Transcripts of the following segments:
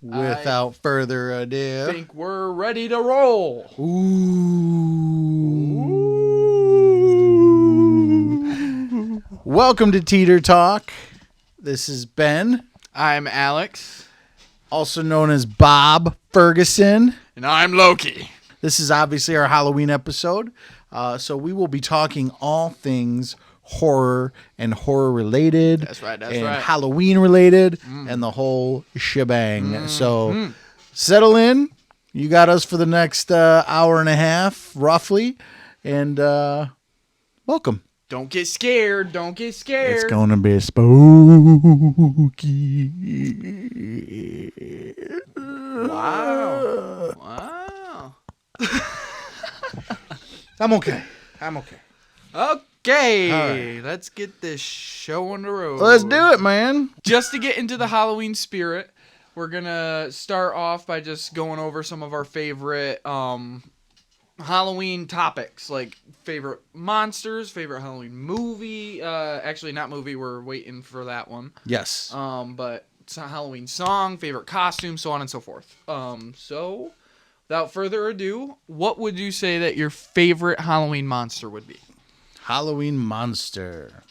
without further ado, I think we're ready to roll. Ooh. Welcome to Teeter Talk. This is Ben, I'm Alex. also known as Bob Ferguson. And I'm Loki. This is obviously our Halloween episode. So we will be talking all things horror and horror related. That's right. And Halloween related and the whole shebang. So settle in. You got us for the next hour and a half, roughly. And welcome. Don't get scared. Don't get scared. It's going to be spooky. Wow. I'm okay. Okay. All right. Let's get this show on the road. Let's do it, man. Just to get into the Halloween spirit, we're going to start off by just going over some of our favorite Halloween topics, like favorite monsters, favorite Halloween movie. Actually, not movie. We're waiting for that one. Yes. But it's a Halloween song, favorite costume, so on and so forth. So without further ado, what would you say that your favorite Halloween monster would be? Halloween monster.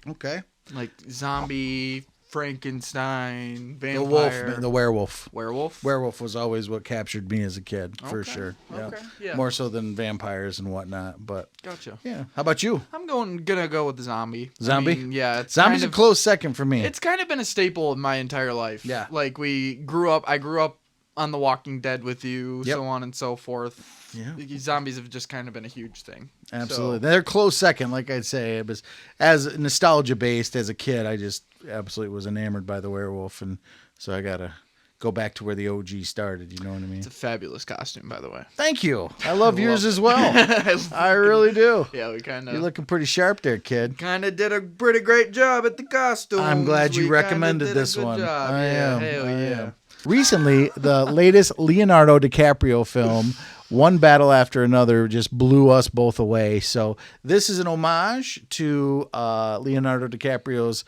Okay. Like zombie, Frankenstein, vampire. The werewolf. Werewolf? Werewolf was always what captured me as a kid, for sure. Yeah. Okay, yeah. More so than vampires and whatnot, but Gotcha. yeah. How about you? I'm gonna go with the zombie. Zombie? I mean, yeah, it's Zombie's kind of, a close second for me. It's kind of been a staple in my entire life. Yeah. Like I grew up on The Walking Dead with you, Yep. so on and so forth. Yeah. Zombies have just kind of been a huge thing. Absolutely. So, They're close second, like I'd say. It was as nostalgia based as a kid, I just absolutely was enamored by the werewolf, and so I gotta go back to where the OG started, you know what I mean? it's a fabulous costume, by the way. Thank you. I love yours as well. I I really do. Yeah, we kind You're of looking pretty sharp there, kid. did a pretty great job at the costumes. I'm glad you We recommended kinda did a this good one. job. I Yeah, am. hell I yeah. am. Recently, the latest Leonardo DiCaprio film, one battle after another, just blew us both away. So this is an homage to Leonardo DiCaprio's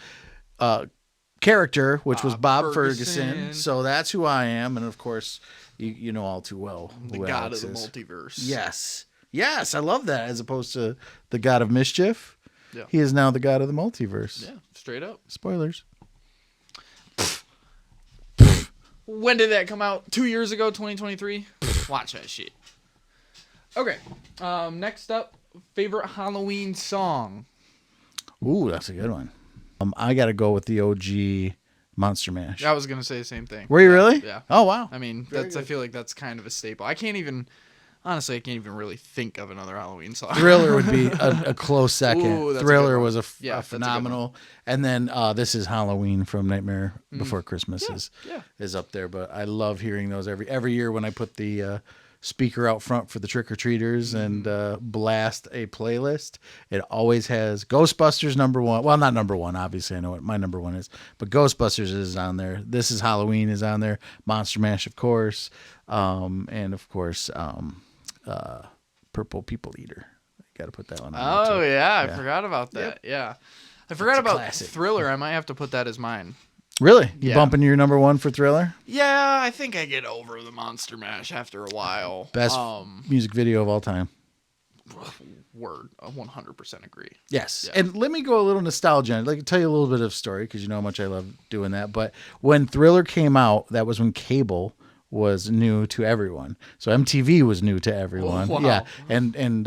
character, which was Bob Ferguson. So that's who I am, and of course, you know all too well The who god Alex of the is. multiverse. Yes, I love that. As opposed to the god of mischief, Yeah. he is now the god of the multiverse. Yeah, straight up. Spoilers. When did that come out? 2 years ago, 2023? Watch that shit. Okay. Next up, favorite Halloween song. Ooh, that's a good one. I got to go with the OG Monster Mash. I was going to say the same thing. Were you really? Yeah. Oh, wow. I mean, Very I good. feel like that's kind of a staple. Honestly, I can't even really think of another Halloween song. Thriller would be a close second. Ooh, that's a Thriller good one. was a Yeah, that's a good phenomenal. And then This Is Halloween from Nightmare Before Christmas Yeah. is up there. But I love hearing those every year when I put the speaker out front for the trick-or-treaters and blast a playlist. It always has Ghostbusters number one. Well, not number one, obviously. I know what my number one is. But Ghostbusters is on there. This Is Halloween is on there. Monster Mash, of course. And, of course, Purple People Eater. Got to put that one on there, Oh, too. yeah. I forgot about that. Yeah. I forgot about classic. Thriller. I might have to put that as mine. Really? You Yeah. bumping your number one for Thriller? Yeah, I think I get over the Monster Mash after a while. Best music video of all time. Word. I 100% agree. Yes. Yeah. And let me go a little nostalgia. I'd like to tell you a little bit of story because you know how much I love doing that. But when Thriller came out, that was when cable was new to everyone. So MTV was new to everyone. Oh, wow. Yeah. And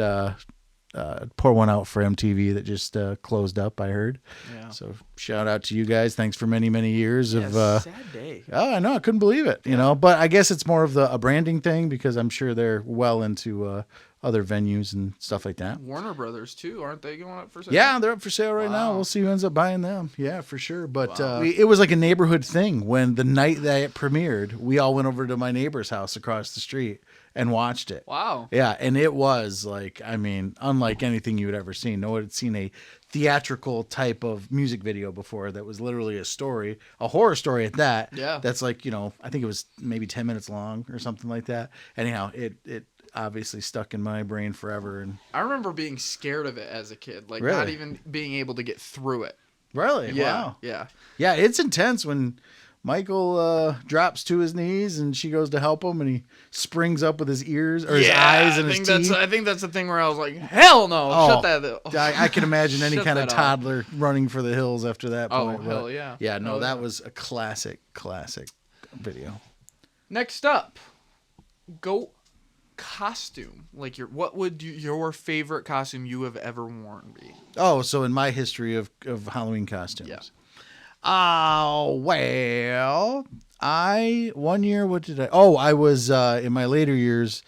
pour one out for MTV that just closed up, I heard. Yeah. So shout out to you guys. Thanks for many, many years of sad day. Oh, I know. I couldn't believe it, you know. But I guess it's more of a branding thing because I'm sure they're well into other venues and stuff like that. Warner Brothers, too. Aren't they going up for sale? Yeah, they're up for sale right now. Wow. We'll see who ends up buying them. Yeah, for sure. But Wow. it was like a neighborhood thing. When the night that it premiered, we all went over to my neighbor's house across the street and watched it. Wow. Yeah, and it was like, I mean, unlike anything you had ever seen. No one had seen a theatrical type of music video before that was literally a story, a horror story at that. Yeah. That's like, you know, I think it was maybe 10 minutes long or something like that. Anyhow, it obviously stuck in my brain forever. And I remember being scared of it as a kid, like Really? not even being able to get through it. really, Yeah, wow. yeah. Yeah, it's intense when Michael drops to his knees, and she goes to help him, and he springs up with his ears or his eyes and his teeth. I think that's the thing where I was like, hell no, shut that. I can imagine any kind of that off. toddler running for the hills after that point. Oh, hell yeah. Yeah, no, Oh, that yeah. was a classic video. Next up, go costume. Like what would your favorite costume you have ever worn be? Oh, so in my history of Halloween costumes. Yeah. Oh, well, one year, what did I? Oh, I was, in my later years,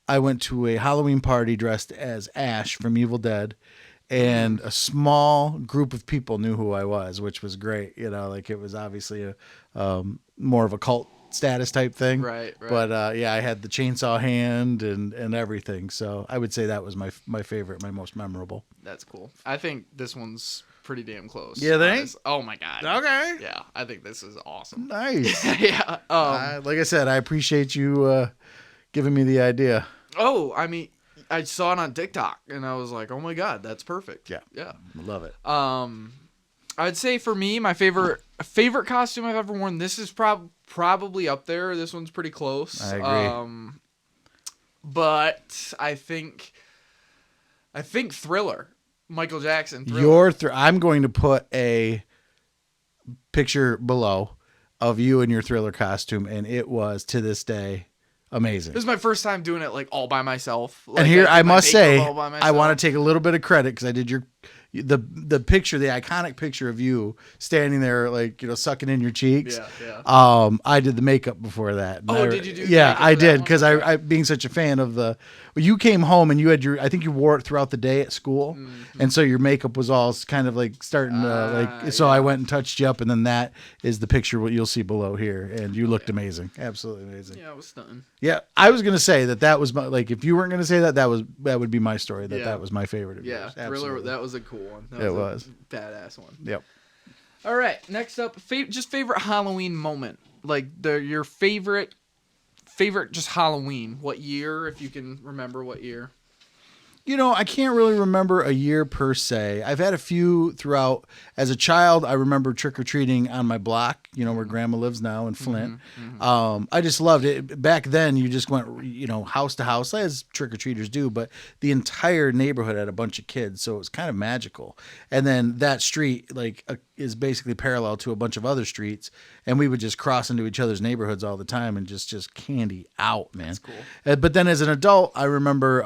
I went to a Halloween party dressed as Ash from Evil Dead, and a small group of people knew who I was, which was great. You know, like it was obviously more of a cult status type thing. Right. But, yeah, I had the chainsaw hand and everything. So I would say that was my favorite, my most memorable. That's cool. I think this one's pretty damn close. You think? Oh my god. Okay. Yeah, I think this is awesome. Nice. Yeah. Like I said, I appreciate you giving me the idea. Oh, I mean, I saw it on TikTok and I was like, oh my god, that's perfect. Yeah. Yeah. Love it. I'd say for me, my favorite costume I've ever worn. This is probably up there. This one's pretty close. I agree. But I think Thriller. Michael Jackson. Thriller. I'm going to put a picture below of you in your Thriller costume, and it was to this day amazing. This is my first time doing it like all by myself. Like, And here I must say, all by I myself. want to take a little bit of credit because I did the picture, the iconic picture of you standing there, like, you know, sucking in your cheeks. Yeah. I did the makeup before that. Oh, did you do? Yeah, makeup I for that did one? because I being such a fan of you came home and you had I think you wore it throughout the day at school, and so your makeup was all kind of like starting to So I went and touched you up, and then that is the picture what you'll see below here, and you looked amazing, absolutely amazing. Yeah, it was stunning. Yeah, I was gonna say that was my, like, if you weren't gonna say that would be my story. That was my favorite of Yeah, yours. Thriller. Absolutely. That was a cool one. It was a badass one. Yep. All right, next up, just favorite Halloween moment. Like your favorite just Halloween. What year, if you can remember what year? You know, I can't really remember a year per se. I've had a few throughout. As a child, I remember trick-or-treating on my block, you know, where Grandma lives now in Flint. I just loved it. Back then, you just went, you know, house to house, as trick-or-treaters do, but the entire neighborhood had a bunch of kids, so it was kind of magical. And then that street, like, is basically parallel to a bunch of other streets, and we would just cross into each other's neighborhoods all the time and just candy out, man. That's cool. But then as an adult, I remember...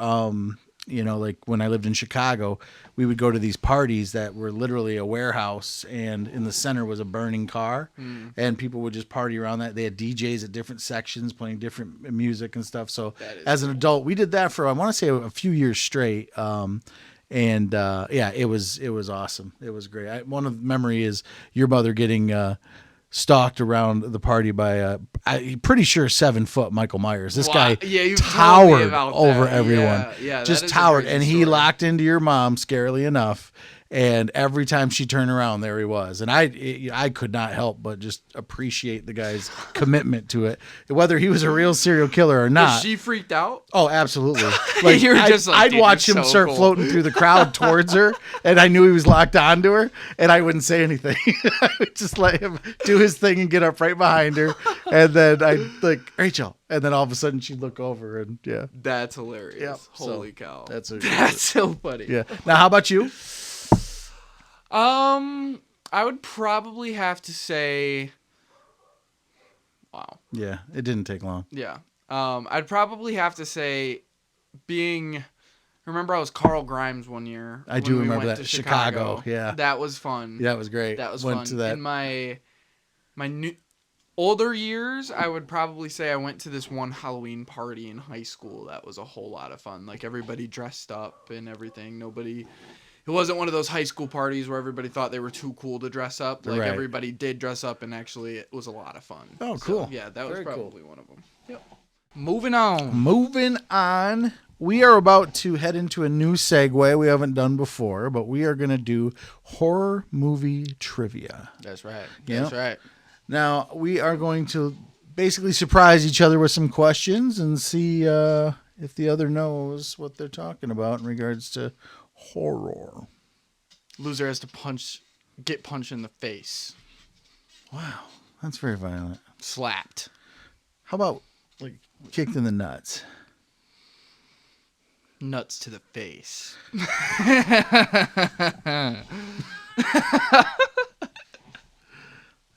you know, like when I lived in Chicago, we would go to these parties that were literally a warehouse, and in the center was a burning car, and people would just party around that. They had DJs at different sections playing different music and stuff. So as an adult, we did that for, I want to say, a few years straight. Yeah, it was awesome. It was great. One of the memory is your mother getting stalked around the party by I'm pretty sure 7-foot Michael Myers. This guy towered over everyone. Yeah, just towered, and he locked into your mom, scarily enough. And every time she turned around, there he was. And I could not help but just appreciate the guy's commitment to it, whether he was a real serial killer or not. Was she freaked out? Oh, absolutely. Like, You were just like, I'd dude, watch you're him so start cool. floating through the crowd towards her, and I knew he was locked onto her, and I wouldn't say anything. I would just let him do his thing and get up right behind her, and then I'd like, Rachel, and then all of a sudden she'd look over, and yeah. That's hilarious. Yep. Holy cow. That's so funny. Yeah. Now, how about you? I would probably have to say, wow. Yeah, it didn't take long. Yeah. I'd probably have to say remember I was Carl Grimes one year. I do remember went that. to Chicago. Yeah. That was fun. Yeah, that was great. That was Went fun. to that. In my older years, I would probably say I went to this one Halloween party in high school. That was a whole lot of fun. Like, everybody dressed up and everything. It wasn't one of those high school parties where everybody thought they were too cool to dress up. Like, Right. everybody did dress up, and actually it was a lot of fun. Oh, cool. So, yeah, that was Very cool. probably one of them. Yep. Moving on. Moving on. We are about to head into a new segue we haven't done before, but we are going to do horror movie trivia. That's right. Yep. That's right. Now, we are going to basically surprise each other with some questions and see if the other knows what they're talking about in regards to horror. Loser has to get punched in the face. Wow. That's very violent. Slapped. How about like kicked in the nuts? Nuts to the face.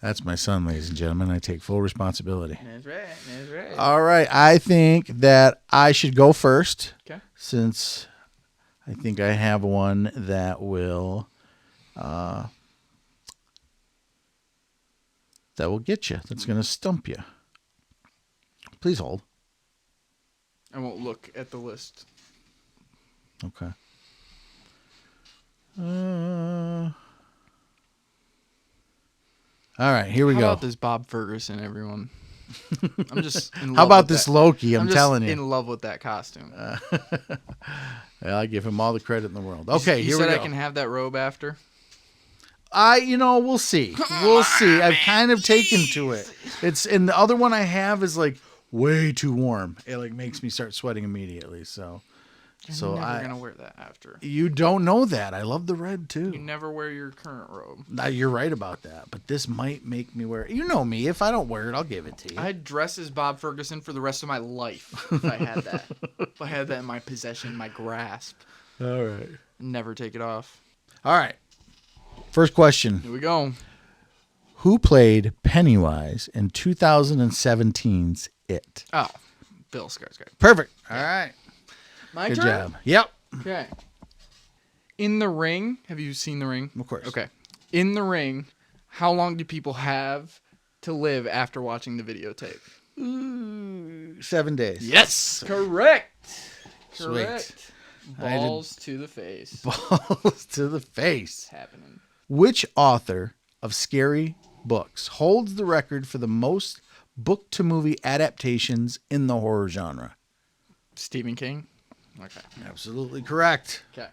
That's my son, ladies and gentlemen. I take full responsibility. That's right. That's right. All right. I think that I should go first. Okay. Since I think I have one that will get you. That's going to stump you. Please hold. I won't look at the list. Okay. All right, here we How go. about this Bob Ferguson, everyone? I'm just in love How about with this that. Loki? I'm just telling you. in love with that costume. Yeah, I give him all the credit in the world. Okay, you here said we go. I can have that robe after? We'll see. We'll see. I've kind of taken to it. And the other one I have is like way too warm. It like makes me start sweating immediately. So I'm never gonna wear that after. You don't know that. I love the red too. You never wear your current robe. You're right about that. But this might make me wear it. You know me. If I don't wear it, I'll give it to you. I'd dress as Bob Ferguson for the rest of my life if I had that. If I had that in my possession, my grasp. All right. Never take it off. All right. First question. Here we go. Who played Pennywise in 2017's It? Oh, Bill Skarsgård. Perfect. All right. My Good turn? job. Yep. Okay. In The Ring, have you seen The Ring? Of course. Okay. In The Ring, how long do people have to live after watching the videotape? 7 days. Yes. Correct. Sweet. Correct. Balls to the face. Balls to the face. It's happening. Which author of scary books holds the record for the most book-to-movie adaptations in the horror genre? Stephen King? Okay. Absolutely correct. Okay.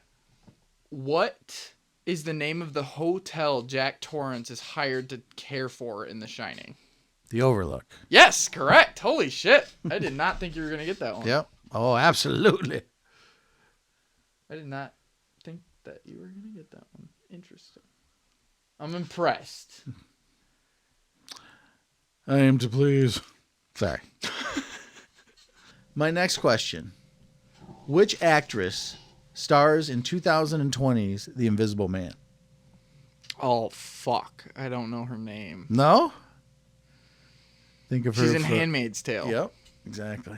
What is the name of the hotel Jack Torrance is hired to care for in The Shining? The Overlook. Yes, correct. Holy shit. I did not think you were going to get that one. Yep. Oh, absolutely. I did not think that you were going to get that one. Interesting. I'm impressed. I am to please. Sorry. My next question. Which actress stars in 2020's The Invisible Man? Oh, fuck. I don't know her name. No? Think of her. She's in Handmaid's Tale. Yep. Exactly.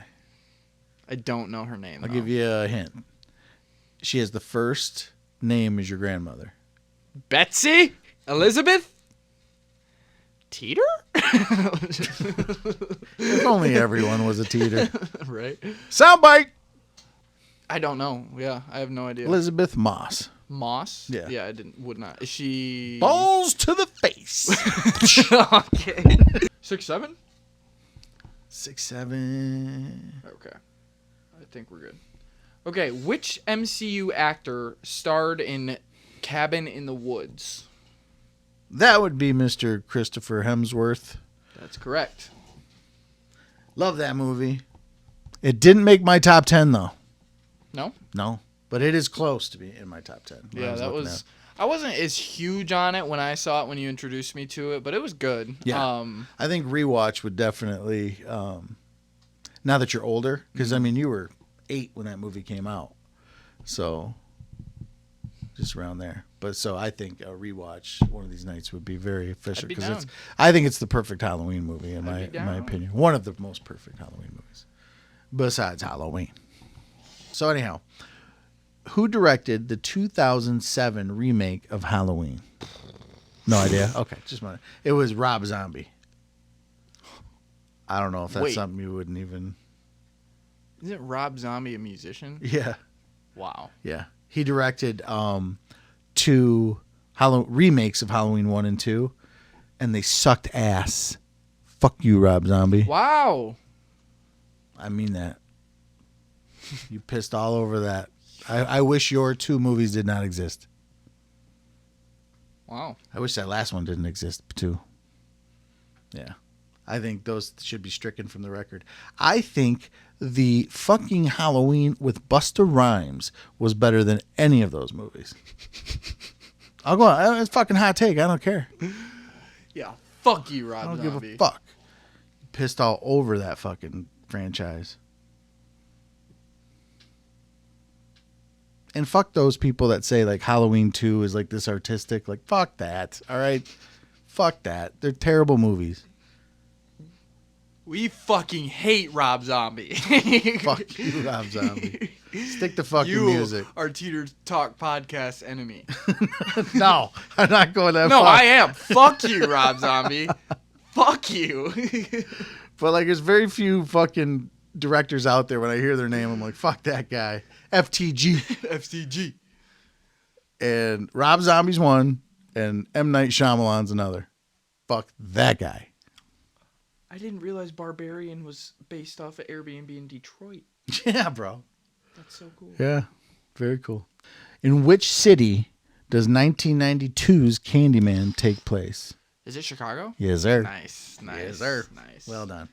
I don't know her name. I'll give you a hint. She has the first name as your grandmother. Betsy? Elizabeth? Teeter? If only everyone was a teeter. Right? Soundbite! I don't know. Yeah, I have no idea. Elizabeth Moss. Moss? Yeah. Yeah, would not. Is she... Balls to the face. Okay. 6'7"? 6'7". Okay. I think we're good. Okay, which MCU actor starred in Cabin in the Woods? That would be Mr. Christopher Hemsworth. That's correct. Love that movie. It didn't make my top 10, though. No? No. But it is close to be in my top 10. Yeah, that was... I wasn't as huge on it when I saw it when you introduced me to it, but it was good. Yeah. I think rewatch would definitely... now that you're older, because, I mean, you were 8 when that movie came out. So... just around there. But so I think a rewatch one of these nights would be very efficient because I think it's the perfect Halloween movie in my opinion. One of the most perfect Halloween movies besides Halloween. So anyhow, who directed the 2007 remake of Halloween? No idea. Okay, just a minute. It was Rob Zombie. I don't know if that's something you wouldn't even. Isn't Rob Zombie a musician? Yeah. Wow. Yeah. He directed 2 remakes of Halloween 1 and 2, and they sucked ass. Fuck you, Rob Zombie. Wow. I mean that. You pissed all over that. I wish your 2 movies did not exist. Wow. I wish that last one didn't exist, too. Yeah. I think those should be stricken from the record. I think the fucking Halloween with Busta Rhymes was better than any of those movies. I'll go on. It's a fucking hot take. I don't care. Yeah. Fuck you, Rob I don't Zombie. give a fuck. Pissed all over that fucking franchise. And fuck those people that say like Halloween 2 is like this artistic. Like, fuck that. All right? Fuck that. They're terrible movies. We fucking hate Rob Zombie. Fuck you, Rob Zombie. Stick to fucking You music. are Teeter Talk podcast enemy. No, I'm not going that No, far. I am. Fuck you, Rob Zombie. Fuck you. But like, there's very few fucking directors out there. When I hear their name, I'm like, fuck that guy. FTG. FCG. And Rob Zombie's one, and M. Night Shyamalan's another. Fuck that guy. I didn't realize Barbarian was based off of Airbnb in Detroit. Yeah, bro. That's so cool. Yeah, very cool. In which city does 1992's Candyman take place? Is it Chicago? Yes, sir. Nice. Yes, sir. Nice. Well done.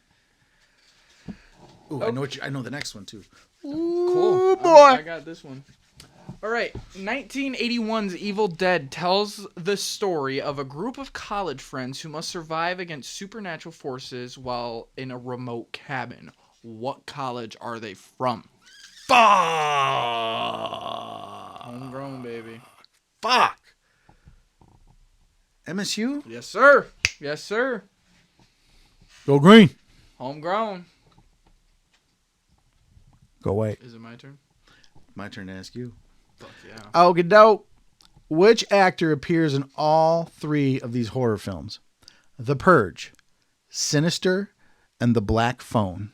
Ooh, I know the next one too. Cool. Ooh, boy. I got this one. All right. 1981's Evil Dead tells the story of a group of college friends who must survive against supernatural forces while in a remote cabin. What college are they from? Fuck. Homegrown, baby. Fuck. MSU? Yes, sir. Yes, sir. Go green. Homegrown. Go white. Is it my turn? My turn to ask you. Fuck yeah. Okie doke. Which actor appears in all three of these horror films? The Purge, Sinister, and The Black Phone.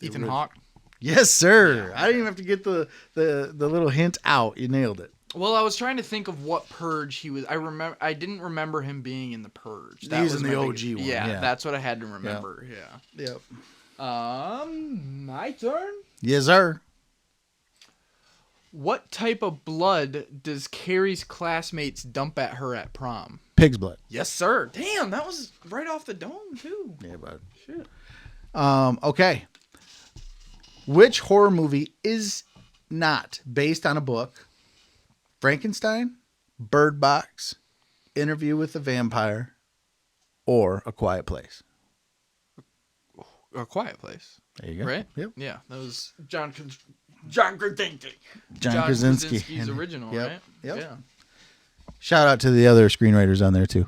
Ethan Hawke. Yes, sir. I didn't even have to get the little hint out. You nailed it. Well, I was trying to think of what Purge he was. I didn't remember him being in the Purge. He was in the my OG one, Yeah, yeah. that's what I had to remember. Yeah. Yep. My turn. Yes, sir. What type of blood does Carrie's classmates dump at her at prom? Pig's blood. Yes, sir. Damn, that was right off the dome too. Yeah, bud. Shit. Okay. Which horror movie is not based on a book? Frankenstein, Bird Box, Interview with the Vampire, or A Quiet Place? A Quiet Place. There you go. Right? Yep. Yeah, that was John Krasinski. John Krasinski. Krasinski's original, Yep. right? Yep. Yeah. Shout out to the other screenwriters on there, too.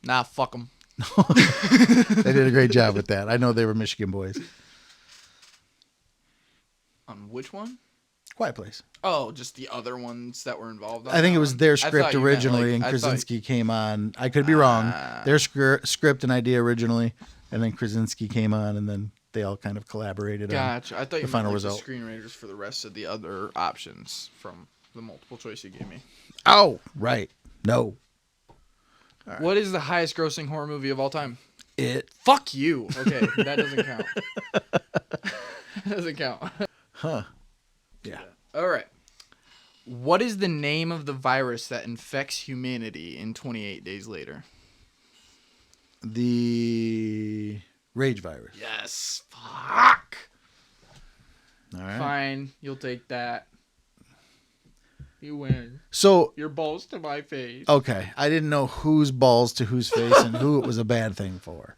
Nah, fuck them. They did a great job with that. I know they were Michigan boys. On which one? Quiet Place. Oh, just the other ones that were involved. I think it was their I thought script you meant, originally, like, and I Krasinski came on. I could be wrong. Their script and idea originally, and then Krasinski came on, and then they all kind of collaborated Gotcha. I thought you the meant final like result. the screenwriters for the rest of the other options from the multiple choice you gave me. Oh, right. No. Right. What is the highest grossing horror movie of all time? It. Fuck you. Okay, that doesn't count. That doesn't count. Huh. Yeah. All right. What is the name of the virus that infects humanity in 28 Days Later? The Rage virus. Yes. Fuck. All right. Fine. You'll take that. You win. So, Your balls to my face. okay. I didn't know whose balls to whose face and who it was a bad thing for.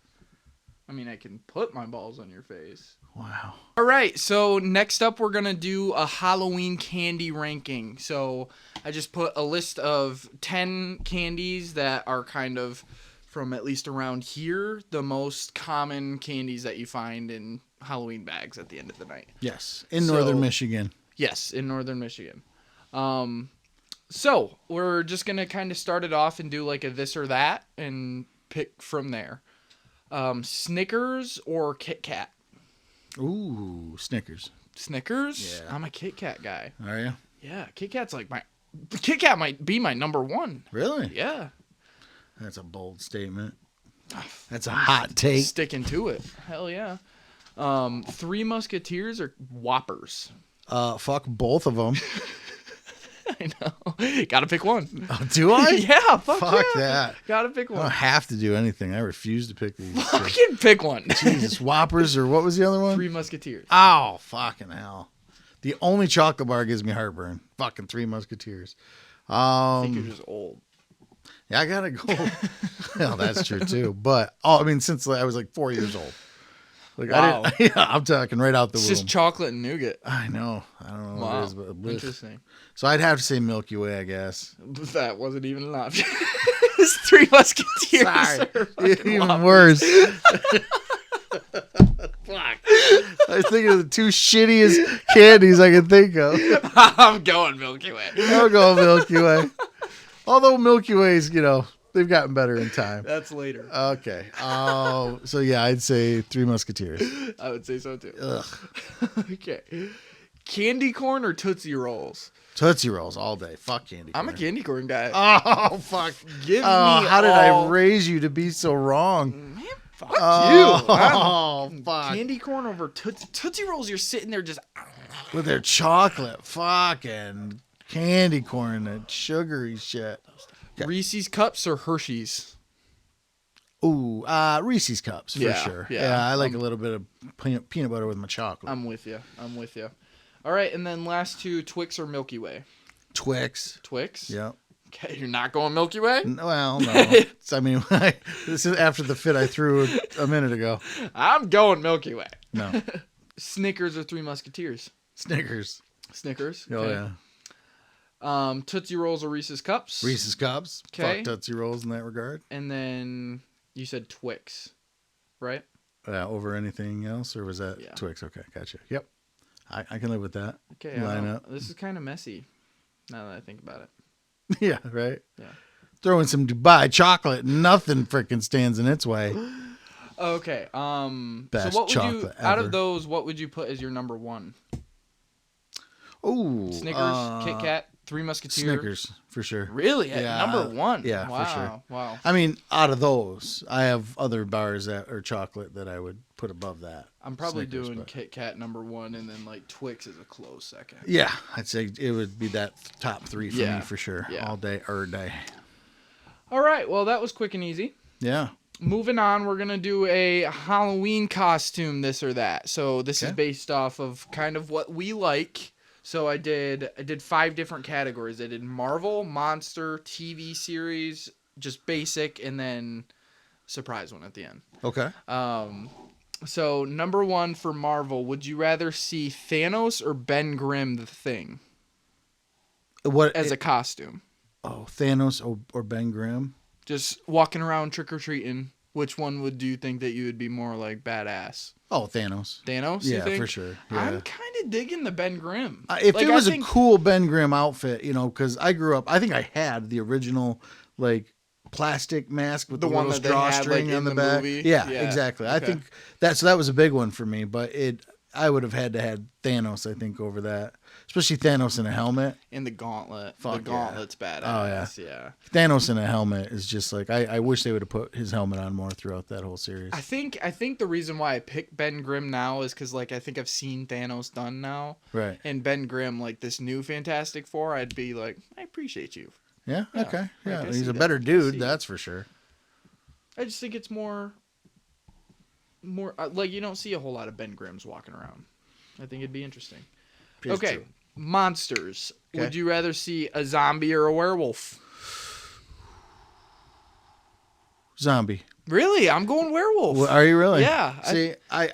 I mean, I can put my balls on your face. Wow. All right, so next up we're going to do a Halloween candy ranking. So I just put a list of 10 candies that are kind of from at least around here, the most common candies that you find in Halloween bags at the end of the night. Yes. In northern Michigan. Yes, in northern Michigan. So we're just going to kind of start it off and do like a this or that and pick from there. Snickers or Kit Kat? Ooh, Snickers. Snickers? Yeah. I'm a Kit Kat guy. Are you? Yeah, Kit Kat's like Kit Kat might be my number one. Really? Yeah. That's a bold statement. That's a hot take. Sticking to it. Hell yeah. Three Musketeers or Whoppers? Fuck both of them. I know. Gotta pick one. Oh, do I? Yeah, fuck yeah. that. Gotta pick I one. don't have to do anything. I refuse to pick these. Fucking pick one. Jesus, Whoppers or what was the other one? Three Musketeers. Oh, fucking hell. The only chocolate bar gives me heartburn. Fucking Three Musketeers. I think you're just old. Yeah, I gotta go. Well, that's true too. But I mean, since I was like 4 years old, like Wow. I didn't. Yeah, I'm talking right out the It's womb. just chocolate and nougat. I know. I don't know what Wow. it is, but blech. Interesting. So I'd have to say Milky Way, I guess. That wasn't even an option. It's Three Musketeers. Sorry, are fucking even Whoppers. worse. Fuck. I was thinking of the two shittiest candies I could think of. I'm going Milky Way. I'll go Milky Way. Although Milky Ways, they've gotten better in time. That's later. Okay. So yeah, I'd say Three Musketeers. I would say so too. Ugh. Okay. Candy corn or Tootsie Rolls? Tootsie Rolls all day. Fuck candy corn. I'm a candy corn guy. Oh, fuck. Give me How did all... I raise you to be so wrong? Man, fuck Oh, you. fuck. Candy corn over Tootsie Rolls, you're sitting there just... With their chocolate fucking candy corn and sugary shit. Okay. Reese's Cups or Hershey's? Ooh, Reese's Cups for Yeah, sure. yeah. Yeah, I like a little bit of peanut butter with my chocolate. I'm with you. All right, and then last two, Twix or Milky Way? Twix. Twix? Yeah. Okay, you're not going Milky Way? Well, no. I mean, this is after the fit I threw a minute ago. I'm going Milky Way. No. Snickers or Three Musketeers? Snickers. Snickers. Oh, okay. yeah. Tootsie Rolls or Reese's Cups? Reese's Cups. Okay. Fuck Tootsie Rolls in that regard. And then you said Twix, right? Over anything else, or was that Yeah. Twix? Okay, gotcha. Yep. I can live with that. Okay. Line up. This is kind of messy now that I think about it. Yeah, right? Yeah. Throw in some Dubai chocolate, nothing freaking stands in its way. Okay. Best so what would you chocolate out ever. of those? What would you put as your number one? Ooh. Snickers, Kit Kat, Three Musketeers. Snickers, for sure. Really? At Yeah, number one? yeah, Wow. for sure. Wow. I mean, out of those, I have other bars that are chocolate that I would put above that. I'm probably Snickers, doing but- Kit Kat number one, and then like Twix is a close second. Yeah, I'd say it would be that top three for Yeah, me for sure. yeah. All day, every day. All right. Well, that was quick and easy. Yeah. Moving on, we're gonna do a Halloween costume, this or that. So this is Okay. based off of kind of what we like. So I did 5 different categories. I did Marvel, Monster, TV series, just basic, and then surprise one at the end. Okay. So number 1 for Marvel, would you rather see Thanos or Ben Grimm the Thing What as a costume? Thanos or Ben Grimm? Just walking around trick or treating. Which one would you think that you would be more like badass? Oh, Thanos. Thanos? You Yeah, think? for sure. Yeah. I'm kind of digging the Ben Grimm. If Like, it was I think- a cool Ben Grimm outfit, because I grew up, I think I had the original like plastic mask with The the one little that they had, drawstring like, on in the the back. movie? Yeah, Yeah, exactly. I okay. think that was a big one for me, but I would have had to had Thanos, I think, over that. Especially Thanos in a helmet. in the gauntlet. Fuck The yeah. gauntlet's badass. Oh, Yeah. Thanos in a helmet is just like I wish they would have put his helmet on more throughout that whole series. I think the reason why I picked Ben Grimm now is because like I think I've seen Thanos done now, Right. and Ben Grimm like this new Fantastic Four, I'd be like, I appreciate you. Yeah, Yeah, okay. like, Yeah, I he's see a that. better I dude, see that's for sure. I just think it's more like you don't see a whole lot of Ben Grimms walking around. I think it'd be interesting. It's Okay, true. monsters. Okay. Would you rather see a zombie or a werewolf? Zombie. Really? I'm going werewolf. Well, are you really? Yeah, See, I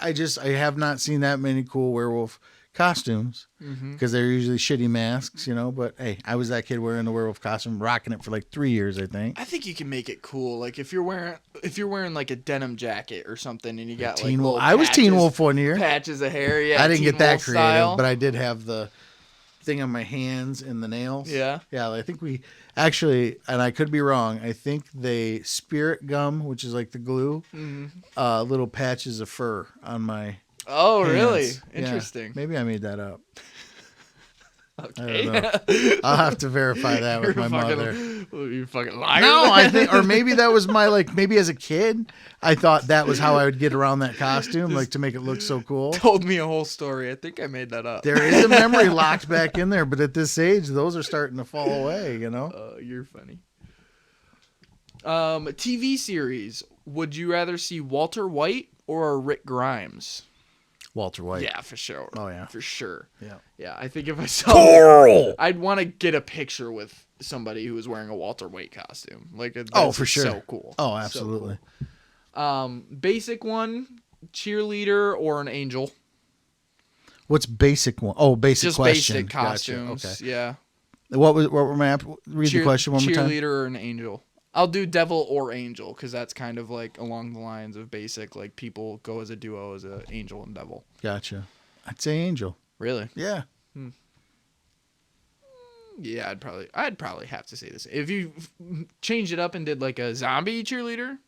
have not seen that many cool werewolf costumes Mhm. because they're usually shitty masks, But hey, I was that kid wearing the werewolf costume, rocking it for like 3 years, I think. I think you can make it cool. Like if you're wearing like a denim jacket or something, and you got like Teen Wolf. little I was Teen patches- Wolf one year. patches of hair. Yeah, I didn't Teen get that Wolf creative, style. but I did have the thing on my hands and the nails. Yeah. Yeah, I think we actually, and I could be wrong, I think they spirit gum, which is like the glue, little patches of fur on my Oh, hands. really? Yeah, Interesting. maybe I made that up. Okay. I'll have to verify that with my mother. You fucking liar. No, I think, or maybe that was maybe as a kid, I thought that was how I would get around that costume, like to make it look so cool. told me a whole story. I think I made that up. There is a memory locked back in there, but at this age, those are starting to fall away, You're funny. TV series. Would you rather see Walter White or Rick Grimes? Walter White. Yeah, for sure. Oh, yeah. For sure. Yeah. Yeah, I think if I saw Coral! I'd want to get a picture with somebody who was wearing a Walter White costume. Like, Oh, that's for sure. so cool. Oh, So absolutely. cool. Basic one, cheerleader or an angel. What's basic one? Oh, basic Just question. basic Gotcha. costumes. Okay. Yeah. What were my read the question one more time? Cheerleader or an angel. I'll do devil or angel because that's kind of like along the lines of basic. Like people go as a duo as an angel and devil. Gotcha. I'd say angel. Really? Yeah. Yeah, I'd probably have to say this. If you changed it up and did like a zombie cheerleader,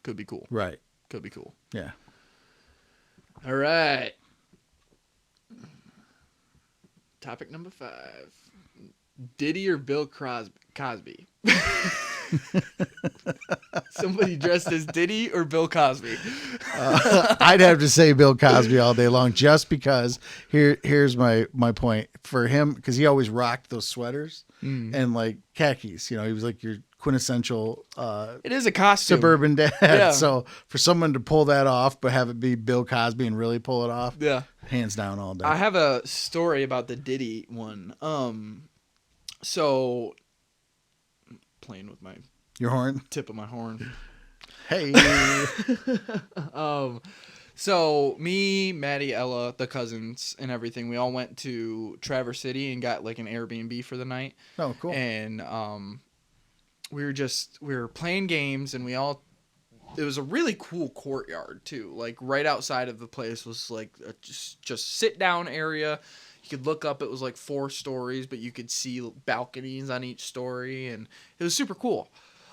could be cool. Right. Could be cool. Yeah. All right. Topic number 5. Diddy or Bill Cosby? Somebody dressed as Diddy or Bill Cosby? I'd have to say Bill Cosby all day long, just because here's my point for him, because he always rocked those sweaters and like khakis. He was like your quintessential It is a costume. suburban dad. Yeah. So for someone to pull that off, but have it be Bill Cosby and really pull it off, Yeah. hands down all day. I have a story about the Diddy one. So playing with my Your horn. tip of my horn. Hey. So me, Maddie, Ella, the cousins, and everything, we all went to Traverse City and got like an Airbnb for the night. Oh, cool. And we were playing games, and it was a really cool courtyard too. Like right outside of the place was like a just sit down area. You could look up. It was like 4 stories, but you could see balconies on each story, and it was super cool.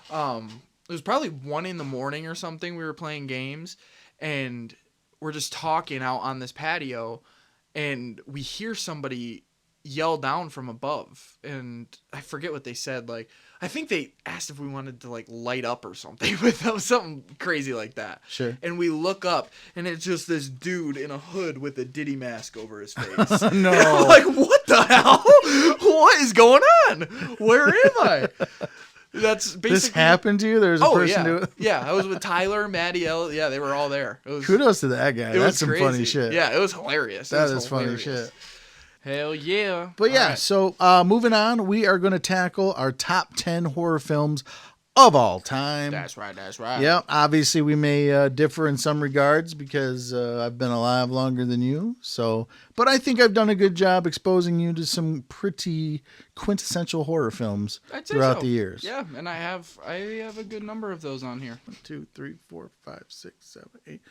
It was probably 1 a.m. or something. We were playing games, and we're just talking out on this patio, and we hear somebody yell down from above, and I forget what they said. Like, I think they asked if we wanted to like light up or something with them, something crazy like that. Sure. And we look up, and it's just this dude in a hood with a Diddy mask over his face. No. And I'm like, what the hell? What is going on? Where am I? That's basically. This happened to you? There's a person yeah. who. Yeah, I was with Tyler, Maddie, L. Yeah, they were all there. It was, Kudos to that guy. it That's was some crazy. funny shit. Yeah, it was hilarious. That is funny shit. Hell yeah. But yeah, All right. so moving on, we are going to tackle our top 10 horror films of all time. That's right. Yeah, obviously we may differ in some regards because I've been alive longer than you. So, but I think I've done a good job exposing you to some pretty quintessential horror films I'd say throughout so. the years. Yeah, and I have a good number of those on here. 1, 2, 3, 4, 5, 6, 7, 8,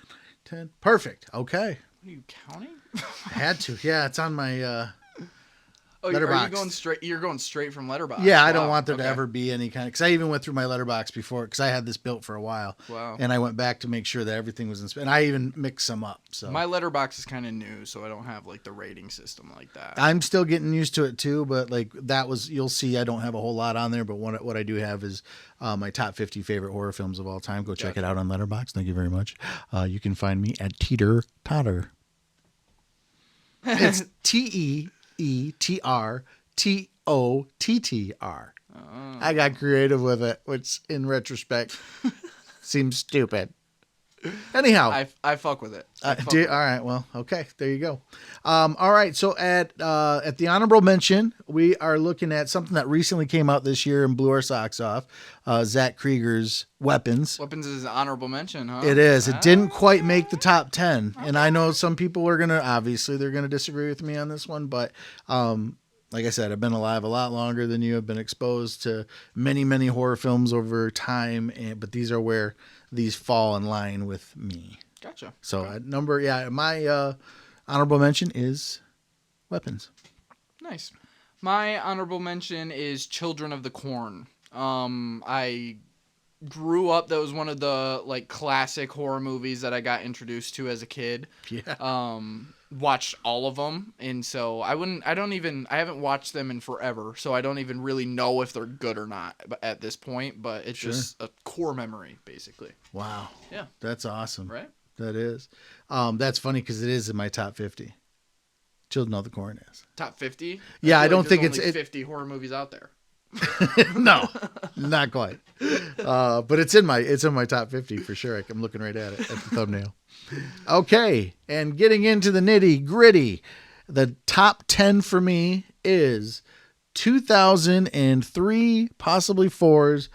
10. Perfect. Okay. What are you counting? I had to. Yeah, it's on my Oh, are Letterboxd. you going straight? You're going straight from Letterboxd. Yeah, I don't Wow, want there to okay. ever be any kind of, because I even went through my letterbox before, because I had this built for a while. Wow. And I went back to make sure that everything was and I even mixed some up. So My Letterboxd is kind of new, so I don't have like the rating system like that. I'm still getting used to it too, but like that was, you'll see I don't have a whole lot on there, but what I do have is my top 50 favorite horror films of all time. Go check it out on Letterboxd. Thank you very much. You can find me at Teeter Totter. It's TEETRTOTTR. I got creative with it, which in retrospect seems stupid. Anyhow, I fuck with it. all right. Well, okay. There you go. All right. So at the honorable mention, we are looking at something that recently came out this year and blew our socks off. Zach Krieger's Weapons. Weapons is an honorable mention, huh? It is. It didn't quite make the top 10. And I know some people are obviously they're going to disagree with me on this one, but, like I said, I've been alive a lot longer than you. I've been exposed to many, many horror films over time, but these are where these fall in line with me. Gotcha. So at my honorable mention is Weapons. Nice. My honorable mention is Children of the Corn. I grew up. That was one of the like classic horror movies that I got introduced to as a kid. Yeah. Watched all of them, and so I haven't watched them in forever, so I don't even really know if they're good or not at this point, but it's just a core memory, basically. Wow. Yeah. That's awesome. Right? That is. That's funny because it is in my top 50. Children of the Corn is. Top 50? Yeah, I feel don't like think there's it's- only 50 horror movies out there. No, not quite. But it's in my top 50 for sure. I'm looking right at it at the thumbnail. Okay, and getting into the nitty gritty, the top 10 for me is 2003, possibly 4's